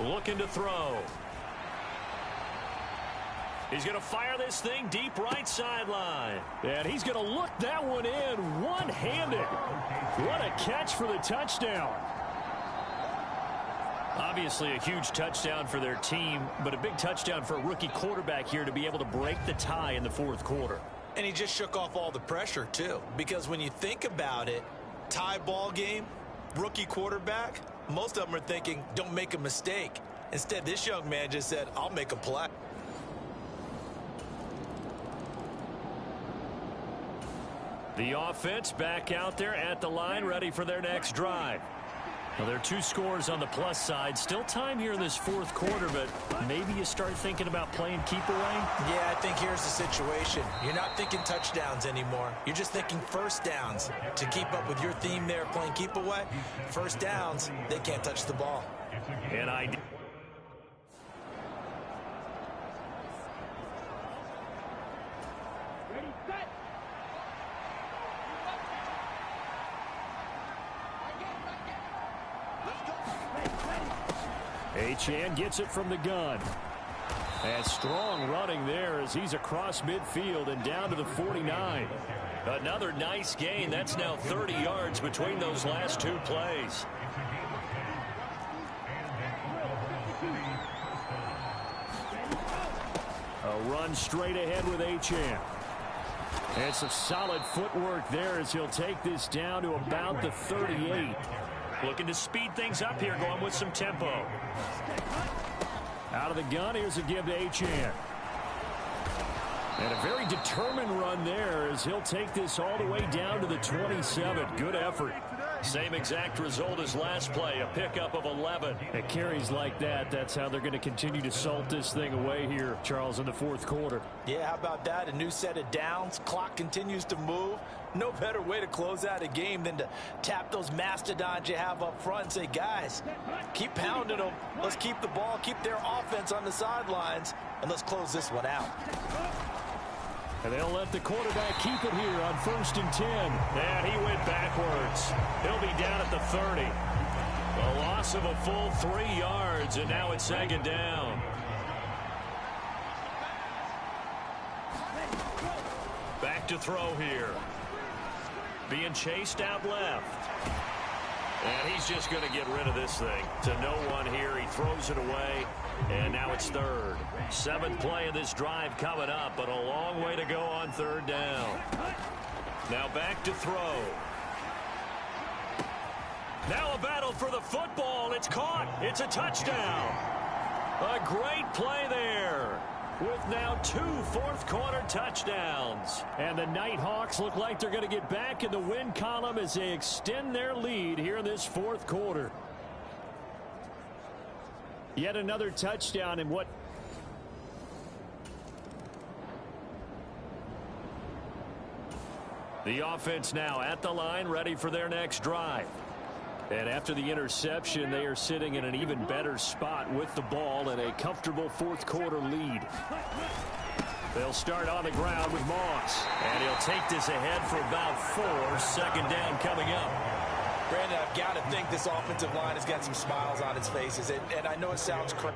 Looking to throw. He's going to fire this thing deep right sideline. And he's going to look that one in one-handed. What a catch for the touchdown. Obviously a huge touchdown for their team, but a big touchdown for a rookie quarterback here to be able to break the tie in the 4th quarter. And he just shook off all the pressure, too. Because when you think about it, tie ball game, rookie quarterback, most of them are thinking, don't make a mistake. Instead, this young man just said, I'll make a play. The offense back out there at the line, ready for their next drive. Well, there are 2 scores on the plus side. Still time here in this 4th quarter, but maybe you start thinking about playing keep away? Yeah, I think here's the situation. You're not thinking touchdowns anymore. You're just thinking first downs. To keep up with your theme there, playing keep away, first downs, they can't touch the ball. And Achane gets it from the gun. And strong running there as he's across midfield and down to the 49. another nice gain. That's now 30 yards between those last 2 plays. A run straight ahead with Achane. And some solid footwork there as he'll take this down to about the 38. Looking to speed things up here, going with some tempo. Out of the gun, here's a give to Achane. And a very determined run there as he'll take this all the way down to the 27. Good effort. Same exact result as last play, a pickup of 11. At carries like that, that's how they're going to continue to salt this thing away here, Charles, in the 4th quarter. Yeah, how about that? A new set of downs. Clock continues to move. No better way to close out a game than to tap those mastodons you have up front and say, guys, keep pounding them. Let's keep the ball, keep their offense on the sidelines, and let's close this one out. And they'll let the quarterback keep it here on 1st and 10. And he went backwards. He'll be down at the 30. A loss of a full 3 yards, and now it's 2nd down. Back to throw here. Being chased out left. And he's just going to get rid of this thing. To no one here. He throws it away. And now it's 3rd. 7th play of this drive coming up, but a long way to go on 3rd down. Now back to throw. Now a battle for the football. It's caught. It's a touchdown. A great play there. With now 2 4th quarter touchdowns. And the Nighthawks look like they're going to get back in the win column as they extend their lead here in this 4th quarter. Yet another touchdown in what? The offense now at the line, ready for their next drive. And after the interception, they are sitting in an even better spot with the ball and a comfortable 4th quarter lead. They'll start on the ground with Moss. And he'll take this ahead for about 4. 2nd down coming up. Brandon, I've got to think this offensive line has got some smiles on its faces, and I know it sounds crazy.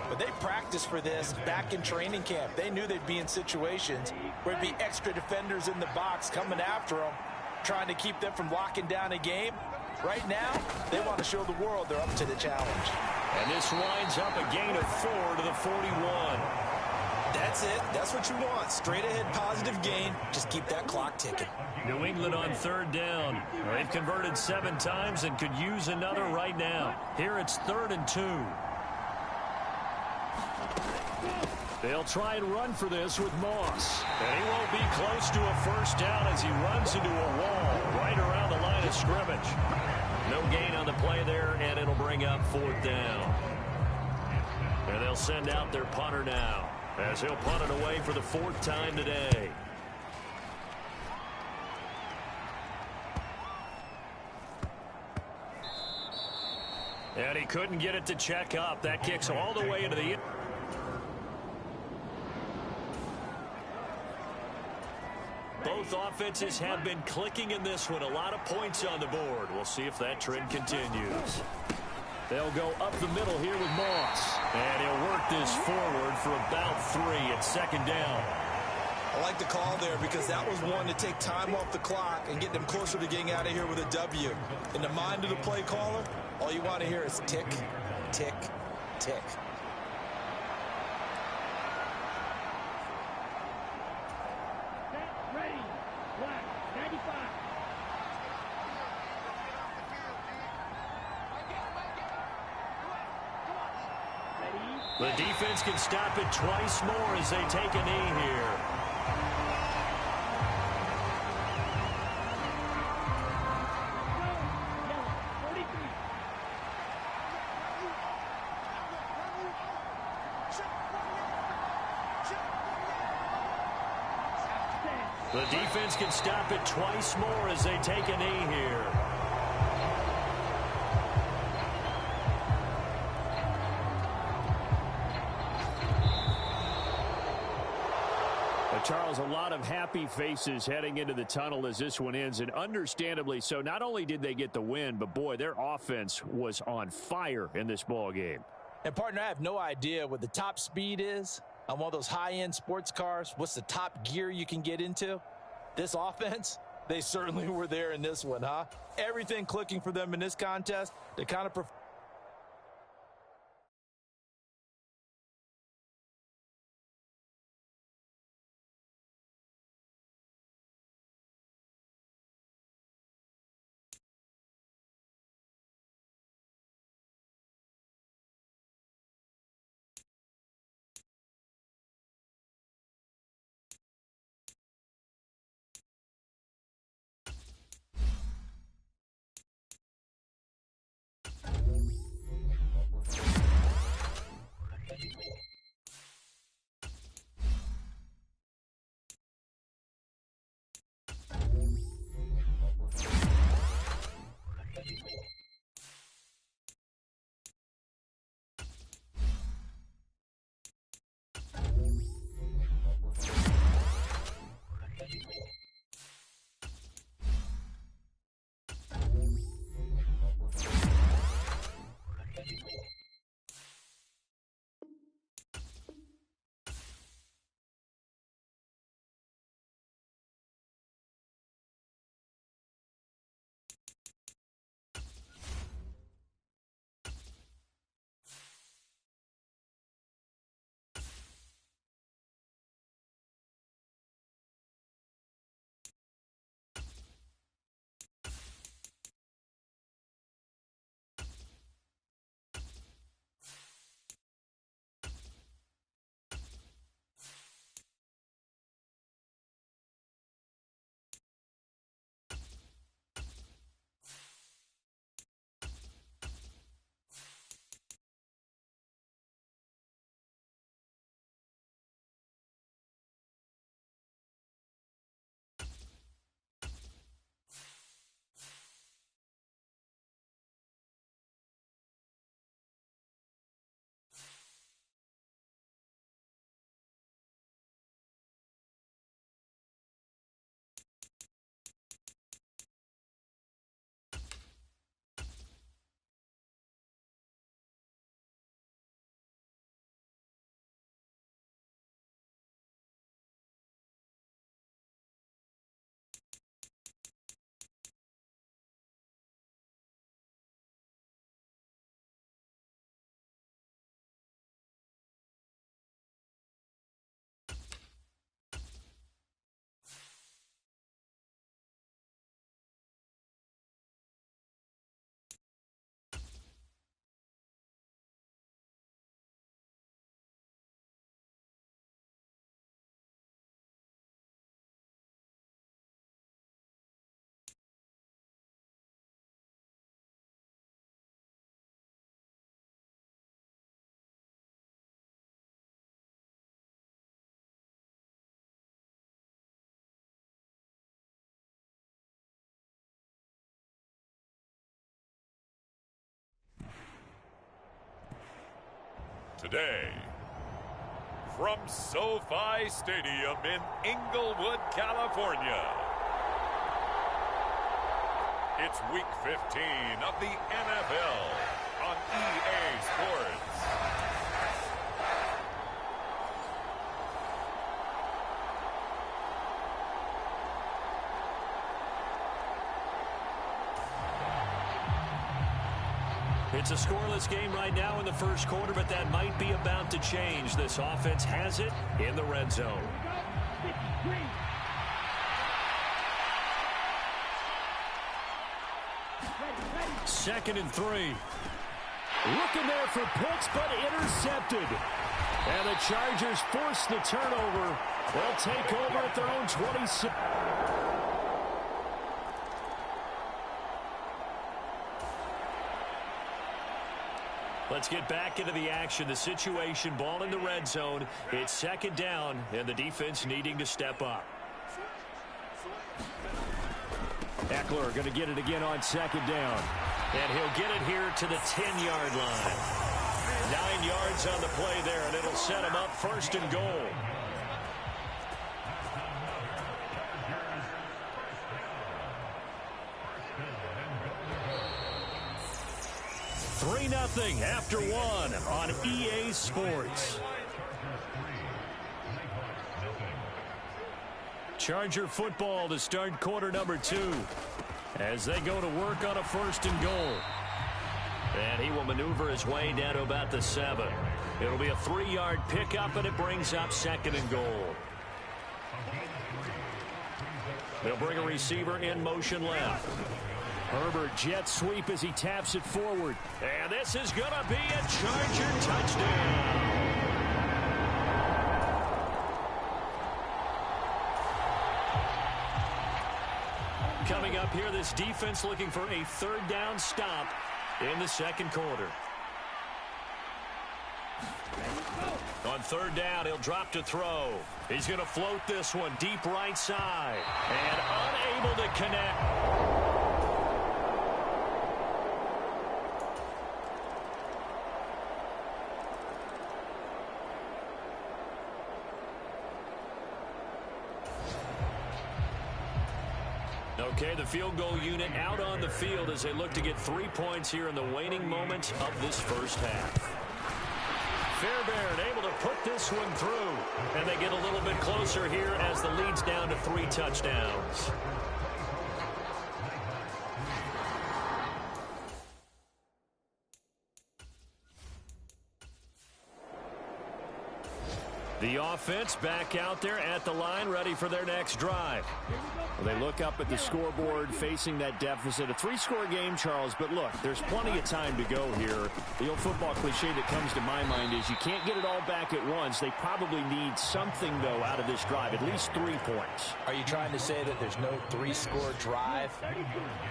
But they practiced for this back in training camp. They knew they'd be in situations where it'd be extra defenders in the box coming after them, trying to keep them from locking down a game. Right now, they want to show the world they're up to the challenge. And this winds up a gain of 4 to the 41. That's it. That's what you want. Straight ahead positive gain. Just keep that clock ticking. New England on 3rd down. They've converted 7 times and could use another right now. Here it's 3rd and 2. They'll try and run for this with Moss. And he won't be close to a first down as he runs into a wall right around the line of scrimmage. No gain on the play there, and it'll bring up 4th down. And they'll send out their punter now, as he'll punt it away for the 4th time today. And he couldn't get it to check up. That kicks all the way into the... Both offenses have been clicking in this one. A lot of points on the board. We'll see if that trend continues. They'll go up the middle here with Moss. And he'll work this forward for about 3 at 2nd down. I like the call there because that was one to take time off the clock and get them closer to getting out of here with a W. In the mind of the play caller, all you want to hear is tick, tick, tick. The defense can stop it twice more as they take a knee here. The defense can stop it twice more as they take a knee here. Charles, a lot of happy faces heading into the tunnel as this one ends, and understandably so. Not only did they get the win, but, boy, their offense was on fire in this ball game. And, partner, I have no idea what the top speed is on one of those high-end sports cars. What's the top gear you can get into? This offense, they certainly were there in this one, huh? Everything clicking for them in this contest to kind of Today, from SoFi Stadium in Inglewood, California, it's Week 15 of the NFL on EA Sports. It's a scoreless game right now in the first quarter, but that might be about to change. This offense has it in the red zone. Second and 3. Looking there for picks, but intercepted. And the Chargers force the turnover. They'll take over at their own 26. Let's get back into the action. The situation, ball in the red zone. It's second down, and the defense needing to step up. Eckler going to get it again on second down. And he'll get it here to the 10-yard line. 9 yards on the play there, and it'll set him up first and goal. Nothing after one on EA Sports. Charger football to start quarter number 2 as they go to work on a first and goal. And he will maneuver his way down to about the 7. It'll be a 3-yard pickup, and it brings up second and goal. They'll bring a receiver in motion left. Herbert jet sweep as he taps it forward. And this is going to be a Charger touchdown. Coming up here, this defense looking for a third down stop in the second quarter. On third down, he'll drop to throw. He's going to float this one deep right side. And unable to connect. Okay, the field goal unit out on the field as they look to get 3 points here in the waning moments of this first half. Fairbairn able to put this one through, and they get a little bit closer here as the lead's down to 3 touchdowns. The offense back out there at the line, ready for their next drive. Well, they look up at the scoreboard facing that deficit. A 3-score game, Charles, but look, there's plenty of time to go here. The old football cliche that comes to my mind is you can't get it all back at once. They probably need something, though, out of this drive, at least 3 points. Are you trying to say that there's no 3-score drive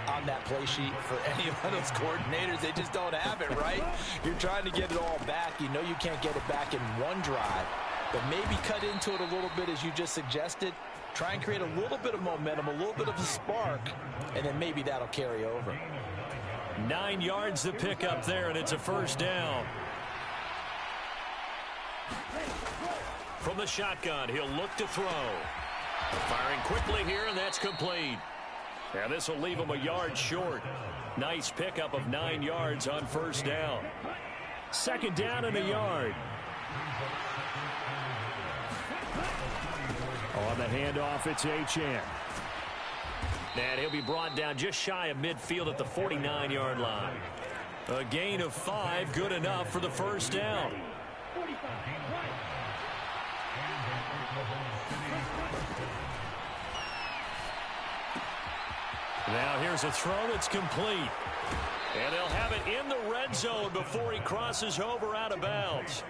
on that play sheet for any of those coordinators? They just don't have it, right? You're trying to get it all back. You know you can't get it back in one drive. But maybe cut into it a little bit as you just suggested. Try and create a little bit of momentum, a little bit of a spark, and then maybe that'll carry over. 9 yards to pick up there, and it's a first down. From the shotgun, he'll look to throw. Firing quickly here, and that's complete. And this will leave him a yard short. Nice pickup of 9 yards on first down. Second down and a yard. On the handoff, it's Achane. And he'll be brought down just shy of midfield at the 49-yard line. A gain of 5, good enough for the first down. Now here's a throw that's complete. And they'll have it in the red zone before he crosses over out of bounds.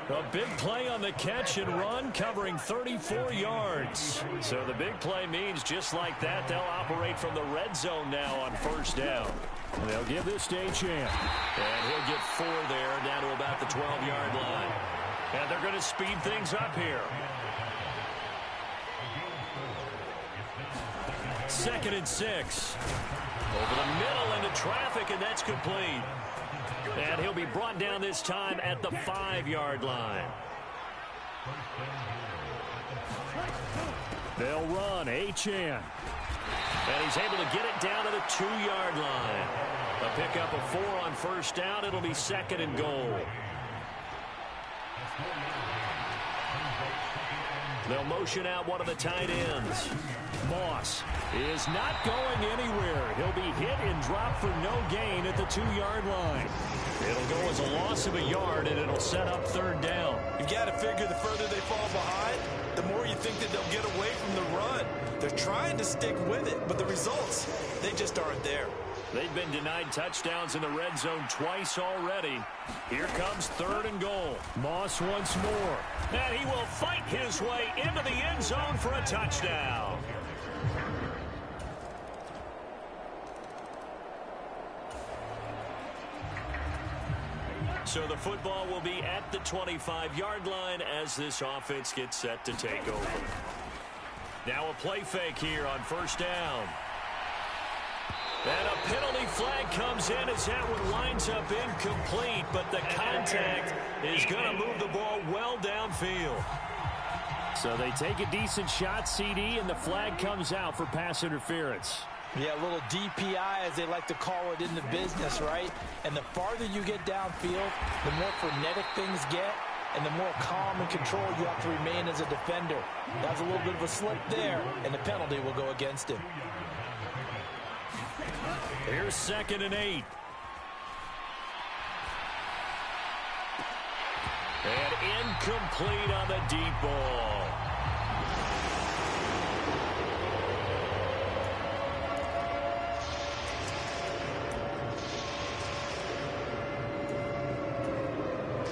A big play on the catch and run, covering 34 yards. So the big play means just like that, they'll operate from the red zone now on first down. And they'll give this to Achane. And he'll get 4 there, down to about the 12-yard line. And they're going to speed things up here. Second and 6. Over the middle into traffic, and that's complete. And he'll be brought down this time at the 5-yard line. They'll run Achane. And he's able to get it down to the 2-yard line. A pickup of 4 on first down. It'll be 2nd and goal. They'll motion out one of the tight ends. Moss is not going anywhere. He'll be hit and dropped for no gain at the 2-yard line. It'll go as a loss of a yard, and it'll set up 3rd down. You got to figure the further they fall behind, the more you think that they'll get away from the run. They're trying to stick with it, but the results, they just aren't there. They've been denied touchdowns in the red zone twice already. Here comes 3rd and goal. Moss once more. And he will fight his way into the end zone for a touchdown. So the football will be at the 25-yard line as this offense gets set to take over. Now a play fake here on 1st down. And a penalty flag comes in as that one winds up incomplete, but the contact is going to move the ball well downfield. So they take a decent shot, CD, and the flag comes out for pass interference. Yeah, a little DPI, as they like to call it in the business, right? And the farther you get downfield, the more frenetic things get, and the more calm and control you have to remain as a defender. That was a little bit of a slip there, and the penalty will go against him. Here's 2nd and 8. And incomplete on the deep ball.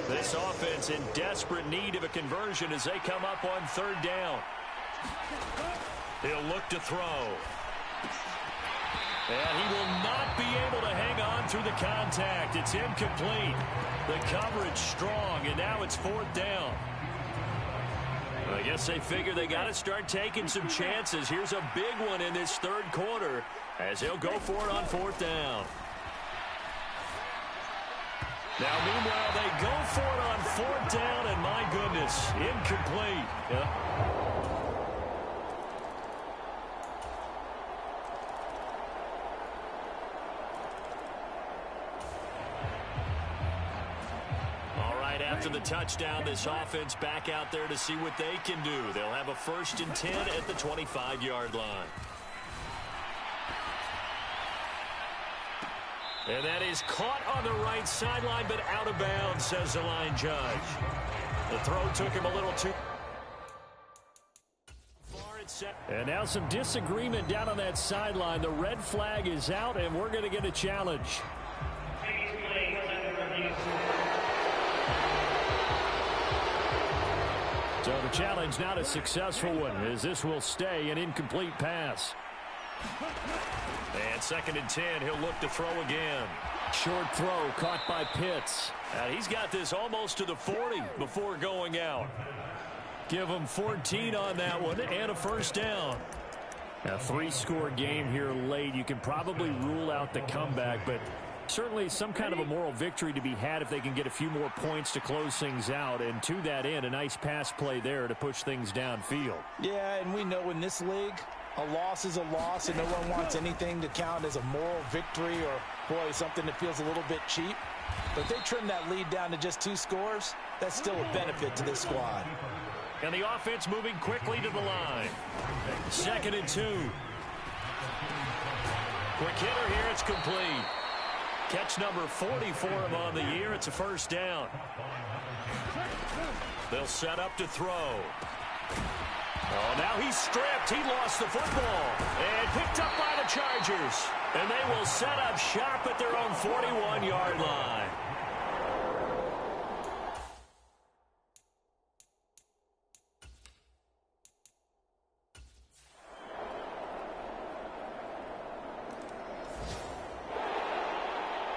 This offense in desperate need of a conversion as they come up on 3rd down. He'll look to throw. And he will not be able to hang on through the contact. It's incomplete. The coverage strong, and now it's 4th down. I guess they figure they got to start taking some chances. Here's a big one in this 3rd quarter as he'll go for it on 4th down. Now, meanwhile, they go for it on 4th down, and my goodness, incomplete. Yeah. After the touchdown, this offense back out there to see what they can do. They'll have a 1st and 10 at the 25-yard line. And that is caught on the right sideline, but out of bounds, says the line judge. The throw took him a little too far. And now some disagreement down on that sideline. The red flag is out, and we're going to get a challenge. So the challenge not a successful one, as this will stay an incomplete pass. And 2nd and 10, he'll look to throw again. Short throw caught by Pitts. He's got this almost to the 40 before going out. Give him 14 on that one and a 1st down. A 3-score game here late. You can probably rule out the comeback, but certainly some kind of a moral victory to be had if they can get a few more points to close things out. And to that end, a nice pass play there to push things downfield. Yeah, and we know in this league, a loss is a loss, and no one wants anything to count as a moral victory or, boy, something that feels a little bit cheap. But if they trim that lead down to just 2 scores, that's still a benefit to this squad. And the offense moving quickly to the line. 2nd and 2. Quick hitter here, it's complete. Catch number 40 for him on the year. It's a 1st down. They'll set up to throw. Oh, now he's stripped. He lost the football. And picked up by the Chargers. And they will set up shop at their own 41-yard line.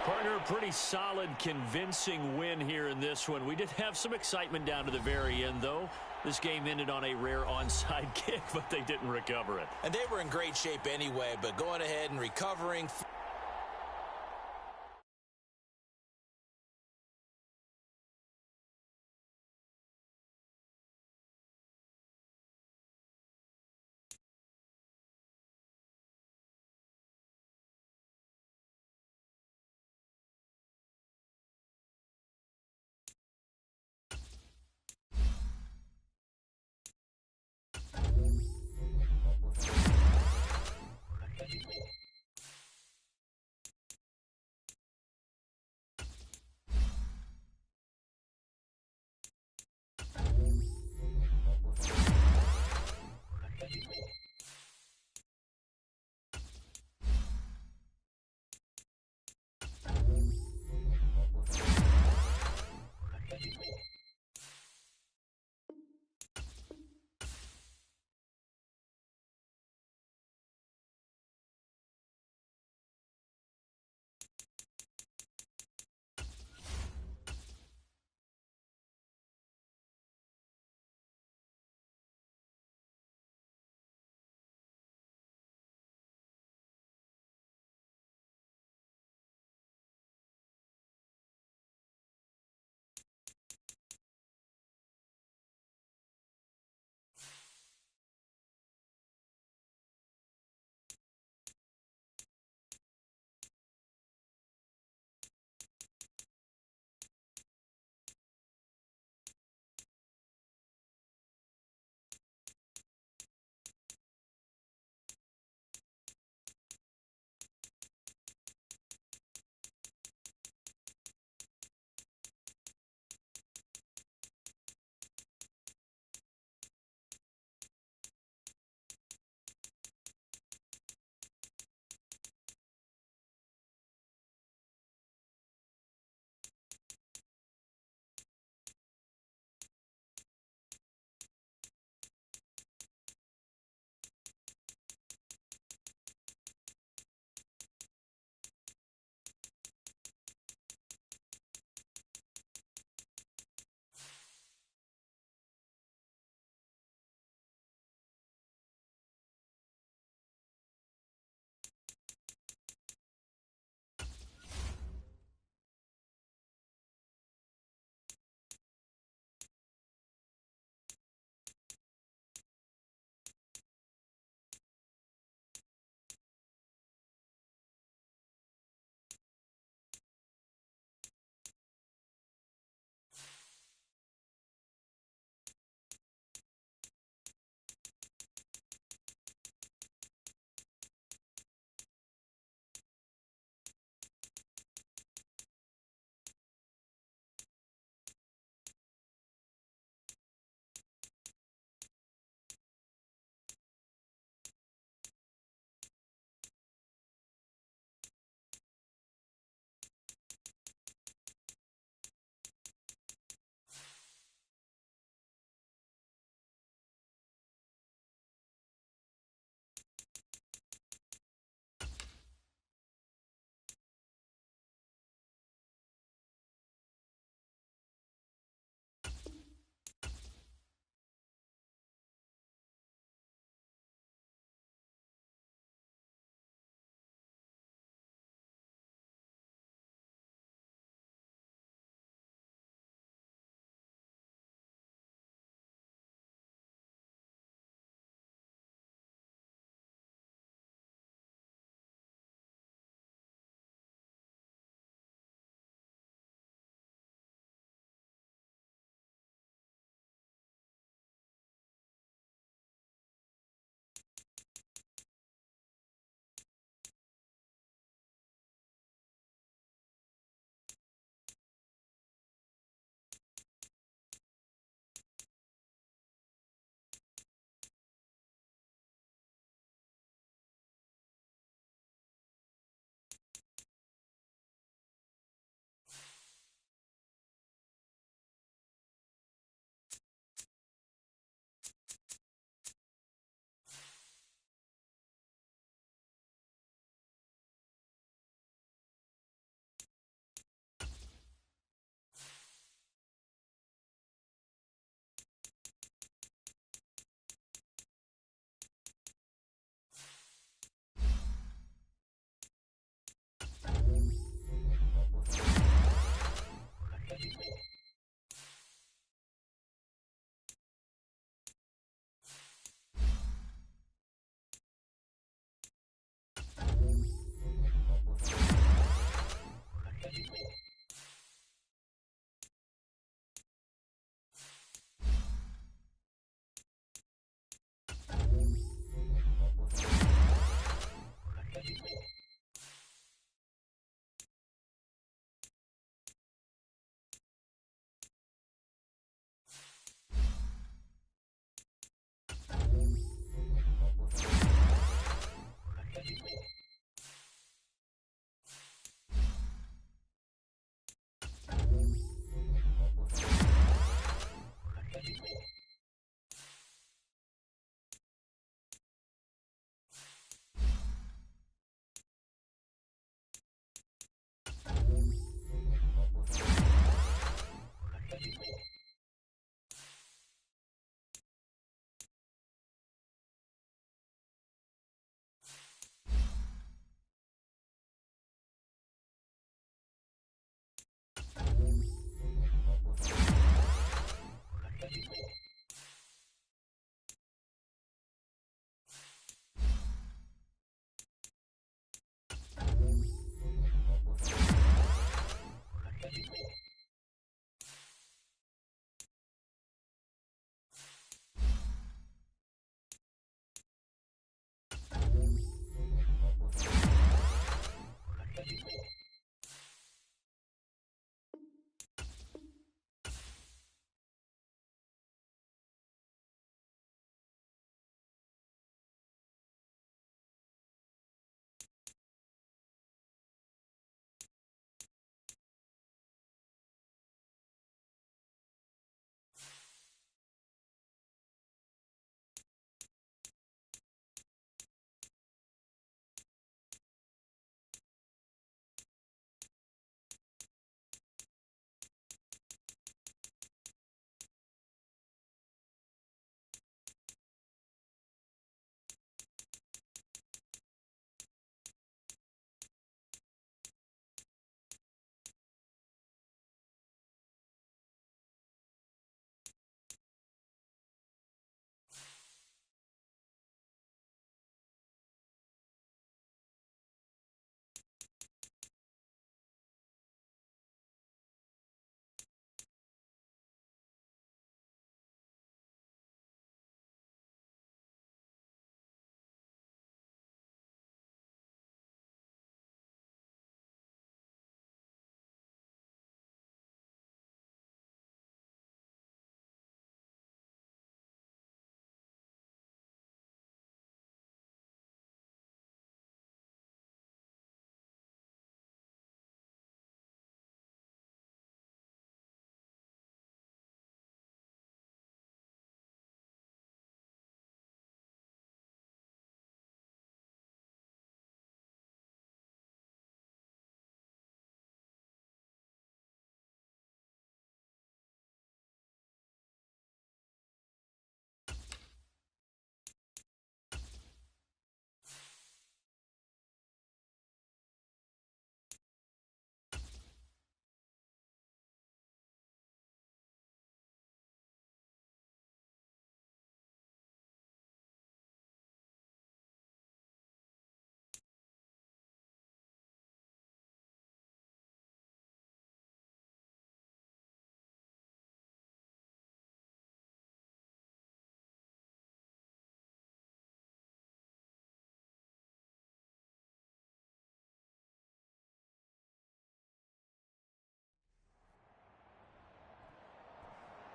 Partner, pretty solid, convincing win here in this one. We did have some excitement down to the very end, though. This game ended on a rare onside kick, but they didn't recover it. And they were in great shape anyway, but going ahead and recovering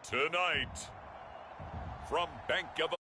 Tonight, from Bank of